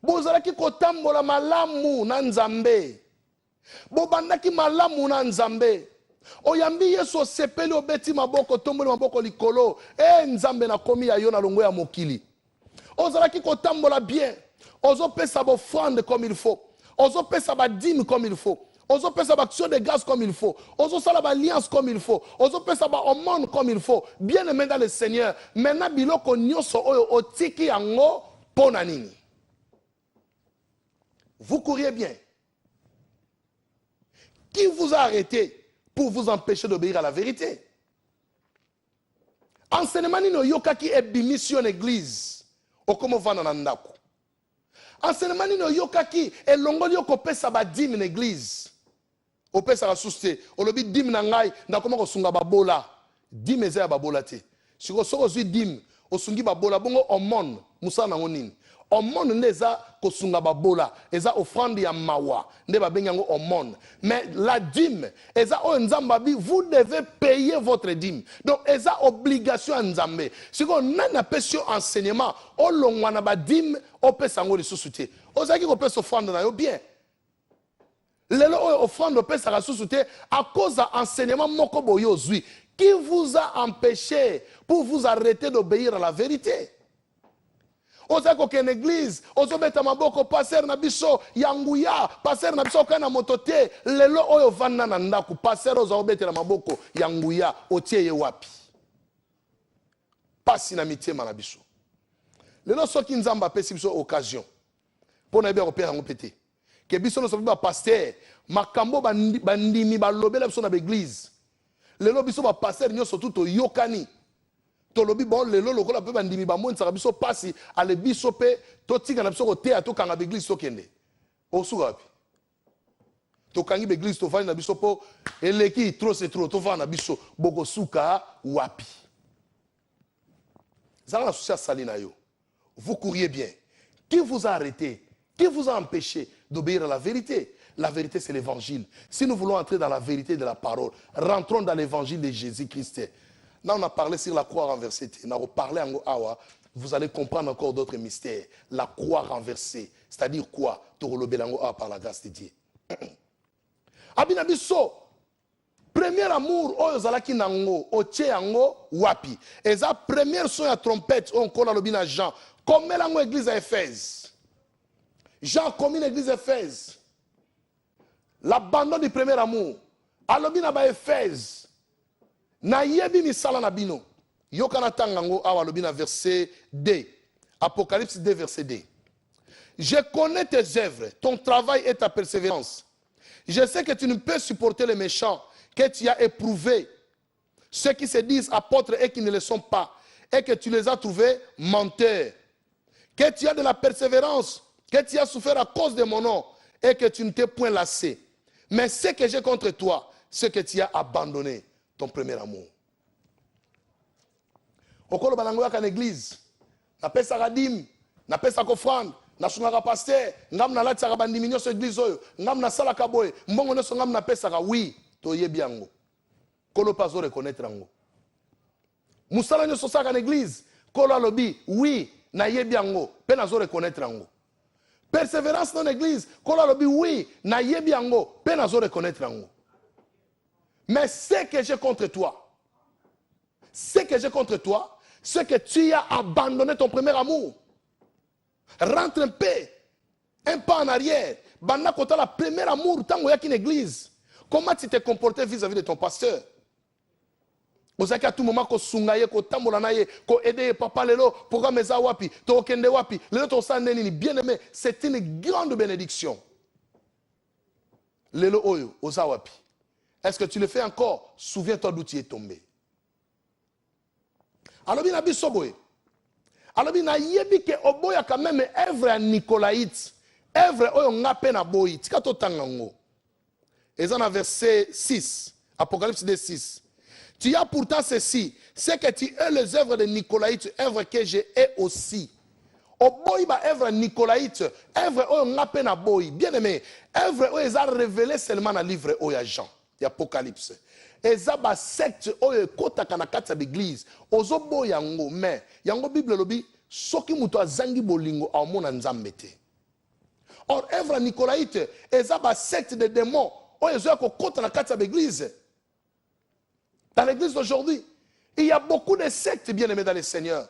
Bozalaki kotambola malamu na Nzambe. Bobandaki malamu na Nzambe. Oyambi Yesu sepeli obeti maboko tomboli maboko likolo Nzambe na komi ya yo na longo ya mokili. Ozalaki kotambola bien. Ozo pesa ba offrande comme il faut. Ozo pesa ba dîme comme il faut. Ozo pesa ba action de grâce comme il faut. Ozo sala ba alliance comme il faut. Ozo pesa ba aumône comme il faut. Bien aimé dans le Seigneur. Maintenant biloko nyonso oyo otiki yango pona nini. Vous couriez bien. Qui vous a arrêté pour vous empêcher d'obéir à la vérité? Enseignement nino yokaki ebimission église okomo vana na ndako. Enseignement nino yokaki elongoli okopesa ba dîme na église. Opesa la souste, olobi dîme na ngai ndakoma kosunga babola. Dîme eza ya babola te. Siko soko zwi dîme osungi babola bongo omon musana nango nini. Omon neza kosunga babola eza offrande ya mawa nde babengi yango omon. Mais la dîme eza o nzamba bi vous devez payer votre dîme. Donc eza obligation à nzambe. Siko nana pesio enseignement o longwa na ba dîme o pesa ngo lisusu te. Ozaki ko pesa offrande na yo bien. Lelo o offrande o pesa ka susu te à cause de enseignement moko boyo zui qui vous a empêché pour vous arrêter d'obéir à la vérité. Ozako ken église, ozobeta maboko passer na biso yanguya, passer na biso kana motote, lelo oyo vanda na ndaku, passer ozobeta na maboko yanguya, otie ye wapi. Pasi na mitema na biso. Lelo soki nzamba pesi biso occasion. Pona ebe opera ngo pété. Ke biso no sobi ba pasteur, makambo bandimi ba lobela biso na église. Lelo biso ba pasteur nyoso tuto yokani. Tolobi bon lelo lokola pe bandimi ba montsaka biso pasi ale biso pe totika na biso ko te atokanga l'église tokende. Osuka wapi? Tokangi l'église to fani na biso po eleki trop c'est trop to fana na biso boko suka wapi. Zala soucia salina yo. Vous couriez bien. Qui vous a arrêté? Qui vous a empêché d'obéir à la vérité? La vérité, c'est l'évangile. Si nous voulons entrer dans la vérité de la parole, rentrons dans l'évangile de Jésus-Christ. Là, on a parlé sur la croix renversée. On a reparlé en Awa. Vous allez comprendre encore d'autres mystères. La croix renversée. C'est-à-dire quoi? Par la grâce de Dieu. Abinabiso. Premier amour, ozalaki nango, otie yango, wapi. Et ça, première son à trompette, on colle à l'obina Jean. Comme l'ango église à Éphèse. Jean comme une église à Éphèse. L'abandon du premier amour. À l'obina à Éphèse. Na yebi misala na bino. Yokana tangango awa lobina verset D. Apocalypse 2 verset D. Je connais tes œuvres, ton travail et ta persévérance. Je sais que tu ne peux supporter les méchants, que tu as éprouvé ceux qui se disent apôtres et qui ne le sont pas, et que tu les as trouvés menteurs. Que tu as de la persévérance, que tu as souffert à cause de mon nom, et que tu ne t'es point lassé. Mais ce que j'ai contre toi, c'est que tu as abandonné ton premier amour. Okolo banangoya kan église, na pesa radim, na pesa kofrande, na sungaka pasteur, ngam na lati saka bandiminyo so église oyo, ngam na sala kaboye, mbongo neso ngam na pesa ka oui, to yebi yango. Kolo pazo reconnaître yango. Musala nyo so saka na église, kolo alobi, oui, na yebi yango, pe na zo reconnaître yango. Persévérance dans l'église, kolo alobi, oui, na yebi yango, pe na zo reconnaître yango. Mais ce que j'ai contre toi, c'est que tu as abandonné ton premier amour. Rentre un pas en arrière. Banda kota la premier amour, tango yaki une église. Comment tu t'es comporté vis-à-vis de ton pasteur? Ozaki à tout moment ko sungaye, ko tambola naye, ko aider papa lelo, programme za wapi, to kende wapi, lelo to saneni bien aimé, c'est une grande bénédiction. Lelo oyo, oza wapi. Est-ce que tu le fais encore? Souviens-toi d'où tu es tombé. Alors bien abisoboé. Alors bien yebi ke oboya quand même œuvre à Nicolaïte. Œuvre oyo ngape na boyi. Tikato tangango. Et dans verset 6. Apocalypse 6. Tu as pourtant ceci. C'est que tu es les œuvres de Nicolaïte. Œuvre que j'ai aussi. Oboyi ba œuvre Nicolaïte. Œuvre oyo ngape na boyi. Bien aimé. Œuvre oyo est révélé seulement dans le livre oyo Jean. L'Apocalypse. Eza ba secte oyo kotaka na kati ya l'église ozobo yango mais yango bible lobi soki muto azangi bolingo amona nzambe te. Or œuvre Nicolaïte eza ba secte de démons oyo ezoya kokota na kati ya l'église. Dans l'église d'aujourd'hui, il y a beaucoup de sectes bien aimés dans le Seigneur.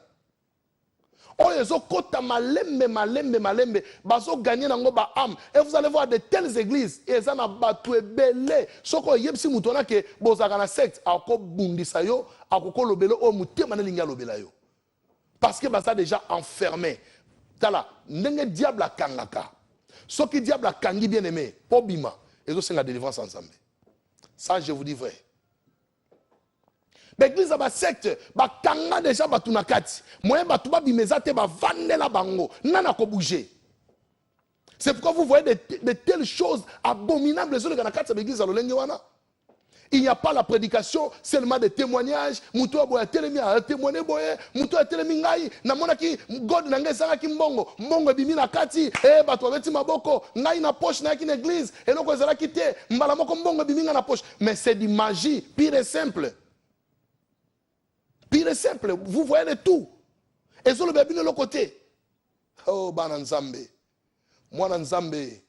Oyo ezokota malembe bazo gagner nango ba âme et vous allez voir de telles églises eza na batu ebele soko yebisi muto na ke bozaka na secte akoko bundisa yo akoko lobelo o mutema na linga lobela yo parce que baza déjà enfermé tala ndenge diable akangaka soki diable akangi bien aimé po bima ezo senga délivrance ensemble. Ça je vous dis vrai. L'église a ba secte, ba kanga déjà ba tunakati. Moyen ba tuba bimezate ba vandela bango. Nana ko bouger. C'est pourquoi vous voyez de telles choses abominables sur l'église à l'olenge wana. Il n'y a pas la prédication, seulement des témoignages. Muto aboya telemi a témoigné boye, muto a telemi ngai, na monaki God na ngai ki mbongo, mbongo bimi na kati, ba to beti maboko, ngai na poche na ki église, et loko ezala kité, mbala moko mbongo bimi na poche. Mais c'est du magie, pire et simple. Pire et simple, vous voyez de tout. Et sur le bébé de l'autre côté. Oh, bana nzambe. Moi, nzambe.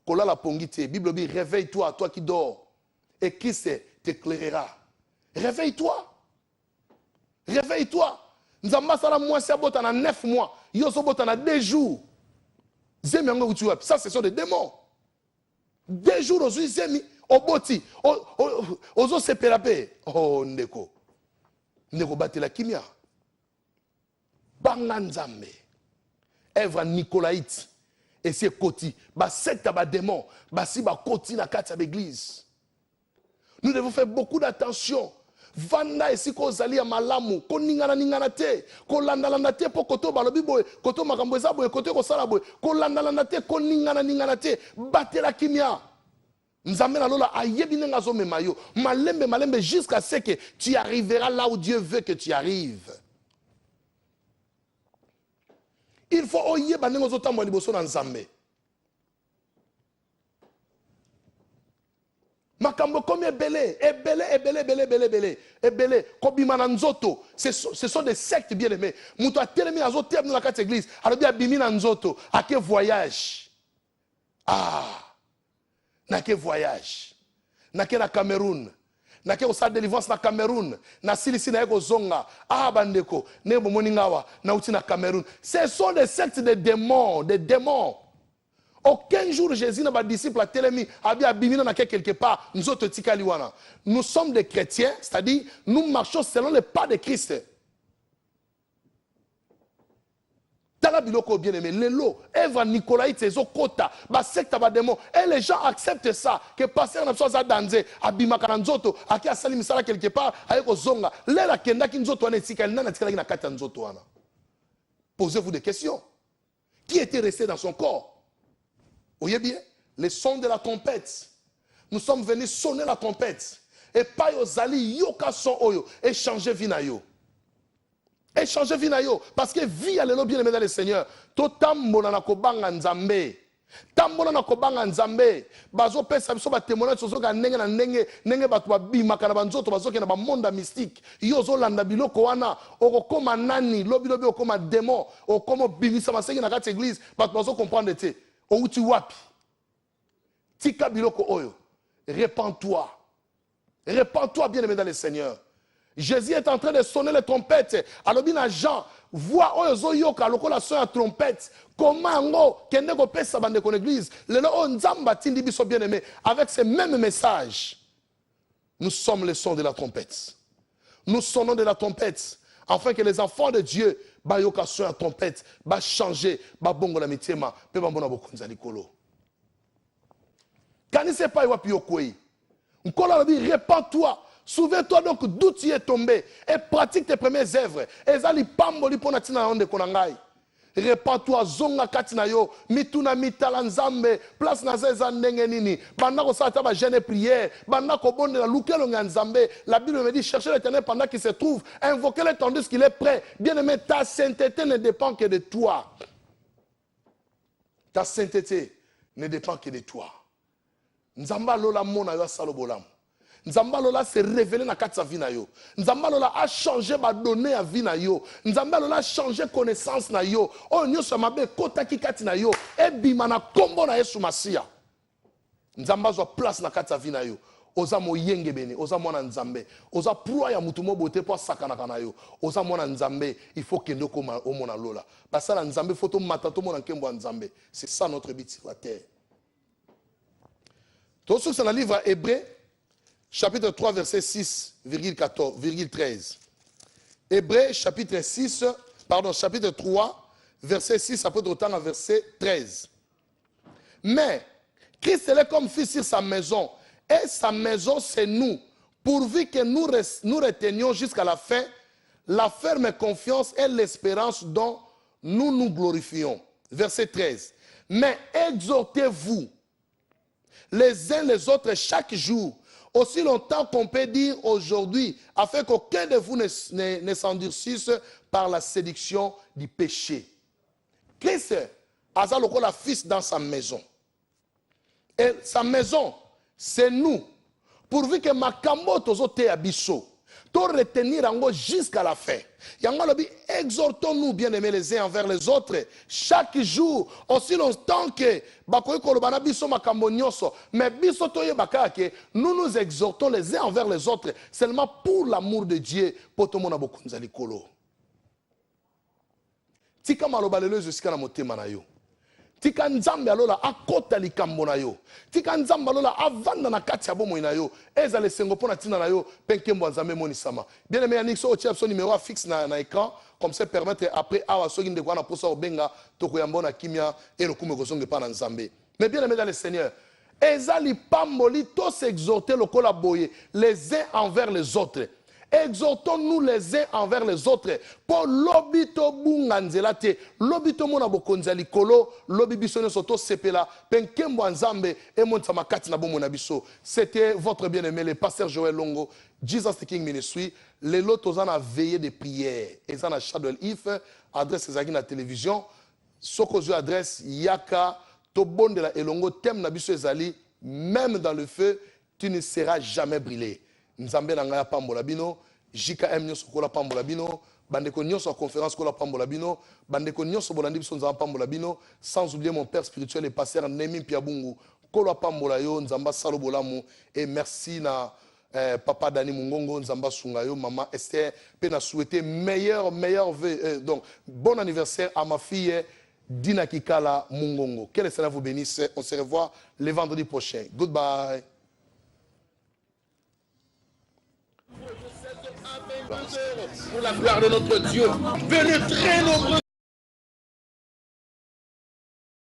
Kola la pongite. Bible dit, réveille-toi, toi qui dors. Et qui t'éclairera. Réveille-toi. Réveille-toi. Nzamba sala moi, c'est bota na 9 mois. Yoso bota na 2 jours. Zemi yango utu wapi. Ça, ce sont des démons. 2 jours, ozu zemi. Oboti. Ozo seperape. Oh, ndeko. Ndeko batela kimia. Banga nzambe. Œuvre Nicolaïte. Et c'est koti. Ba secte ba démon. Ba si ba koti na kati ya l'église. Nous devons faire beaucoup d'attention. Vanda esi ko zali ya malamu. Ko ningana te. Ko landa te po koto balobi boye. Koto makambo eza boye. Koto ko sala boye. Ko landa te. Ko ningana te. Batela kimia. Nzambe na lola ayebi nenga zo memayo malembe jusqu'à ce que tu arriveras là où Dieu veut que tu arrives. Il faut oyeba nengo zo tambo liboso na Nzambe. Makambo comme ebele kobima na nzoto. Ce sont des sectes bien aimés. Muto atelemi azo terme na kati église. Alors bien bimi na nzoto, ake voyage. Ah. Nake voyage. Nake na Cameroun. Nake au stade de délivrance na Cameroun. Na silisi na eko zonga. Ah bandeko. Nebo moningawa. Na uti na Cameroun. Ce sont des sectes de démons. Des démons. Aucun jour Jésus n'a pas disciple à Télémi, quelque part, nous autres tikaliwana. Nous sommes des chrétiens, c'est-à-dire nous marchons selon les pas de Christ. Tala biloko bien aimé, lelo, Eva Nicolaïte, Zokota, ba secte ba démon, et les gens acceptent ça, que passer en absence à danser, à Bimakananzoto, à qui a sali misala quelque part, à Eko Zonga, lela kenda kinzoto ane tika, nana tika na kata nzoto ana. Posez-vous des questions. Qui était resté dans son corps? Voyez bien, les sons de la trompette. Nous sommes venus sonner la trompette. Et pas yo zali yoka son oyo, et changer vinayo. Et changer vinayo. Parce que vie à l'élo bien aimé dans le Seigneur. Totambola na kobanga nzambe. Tambola na kobanga nzambe. Bazo pesa biso ba témoignage sozo ga nenge na nenge batu ba bimaka na banzoto bazo ke na ba monde mystique. Yo zo landa biloko wana okoma nani lobi okoma démon okoma bimisa masenge na kati église batu bazo comprendre te. Outi wapi. Tika biloko oyo. Répands-toi. Répands-toi bien aimé dans le Seigneur. Jésus est en train de sonner les trompettes. Alors bien Jean voit oyo yoka lokola son la trompette. Comment ngo kende ko pesa bande kon église. Le lo nzamba tindi biso bien aimé avec ce même message. Nous sommes le son de la trompette. Nous sonnons de la trompette afin que les enfants de Dieu ba yoka son la trompette ba changer ba bongo la mitema pe ba mbona bokonza likolo. Kanise pa wapi yokoi. Nkola la bi répands-toi. Souviens-toi donc d'où tu es tombé et pratique tes premières œuvres. Ezali pamboli pona tina onde konangai. Répands-toi zonga katina yo mituna mitala nzambe place na zeza ndenge nini banda ko sata ba jeûne prière banda ko bonde la lukelo nzambe. La Bible me dit chercher l'Éternel pendant qu'il se trouve, invoquer-le tandis qu'il est prêt. Bien-aimé, ta sainteté ne dépend que de toi. Ta sainteté ne dépend que de toi. Nzamba lola mona yo salo bolam. Nzamba lola s'est révélé na katsa vie na yo. Nzamba lola a changé ba donné à vie na yo. Nzamba lola a changé connaissance na yo. O nyoso mabe kota ki kati na yo. E bima na kombo na Yesu Masia. Nzamba zo place na katsa vie na yo. Oza moyenge bene, oza mwana nzambe. Oza proa ya mutu mo bote po sakana kana yo. Oza mwana nzambe, il faut kendo ko mona lola. Basala nzambe photo matato mona nkembo nzambe. C'est ça notre but sur la terre. Tout ce c'est dans le livre Hébreu chapitre 3, verset 6, 13. Hébreu, chapitre 3, verset 6, après autant à verset 13. Mais, Christ est comme fils sur sa maison, et sa maison, c'est nous, pourvu que nous retenions jusqu'à la fin la ferme confiance et l'espérance dont nous nous glorifions. Verset 13. Mais exhortez-vous les uns les autres chaque jour, aussi longtemps qu'on peut dire aujourd'hui, afin qu'aucun de vous ne s'endurcisse par la séduction du péché. Christ a le fils dans sa maison. Et sa maison, c'est nous. Pourvu que Makambo tozote abisso, to retenir ango jusqu'à la fin. Yangalobi, exhortons-nous bien aimés les uns envers les autres chaque jour, aussi longtemps que bakoy kolobana biso makambo nyonso, mais biso toye bakake, nous nous exhortons les uns envers les autres seulement pour l'amour de Dieu, pour tout le monde bokunza likolo. Tika maloba lelo jusqu'à la motema na yo. Tika nzambe alola akota likambo na yo. Tika nzambe alola avanda na kati ya bomo na yo. Eza le sengo pona tina na yo penkembo nzambe monisama. Bien aimé Yannick, so tia son numéro fixe na écran comme ça permettre après awa soki ndeko na posa obenga tokoyamba na kimia et no kume kozonge pa na nzambe. Mais bien aimé dans le Seigneur, eza li pamboli to s'exhorter lokola boye les uns envers les autres. Exhortons-nous les uns envers les autres. Pour l'obito bunganzelate, l'obito mona bokonza likolo, l'obibiso soto sepela, penkembo nzambe et montama kati na bomo na biso. C'était votre bien-aimé le pasteur Joël Longo, Jesus the King Ministry. Les lotos en a veillé de prière. Et en a Shadwell If, adresse ezaki na télévision. Sokozo adresse Yaka, Tobon de la Elongo, thème na biso ezali, même dans le feu, tu ne seras jamais brûlé. Nzambe na ngaya pambola bino, JKM nyoso kola pambola bino, bandeko nyoso conférence kola pambola bino, bandeko nyoso bolandi biso nzamba pambola bino, sans oublier mon père spirituel et pasteur Nemi Piabungu, kola pambola yo nzamba salo bolamu, et merci na papa Dani Mungongo, nzamba sunga yo, maman Esther, pe na souhaiter meilleur vœu, donc bon anniversaire à ma fille Dina Kikala Mungongo. Que le Seigneur vous bénisse. On se revoit le vendredi prochain. Goodbye. Pour la gloire de notre Dieu, venez très nombreux.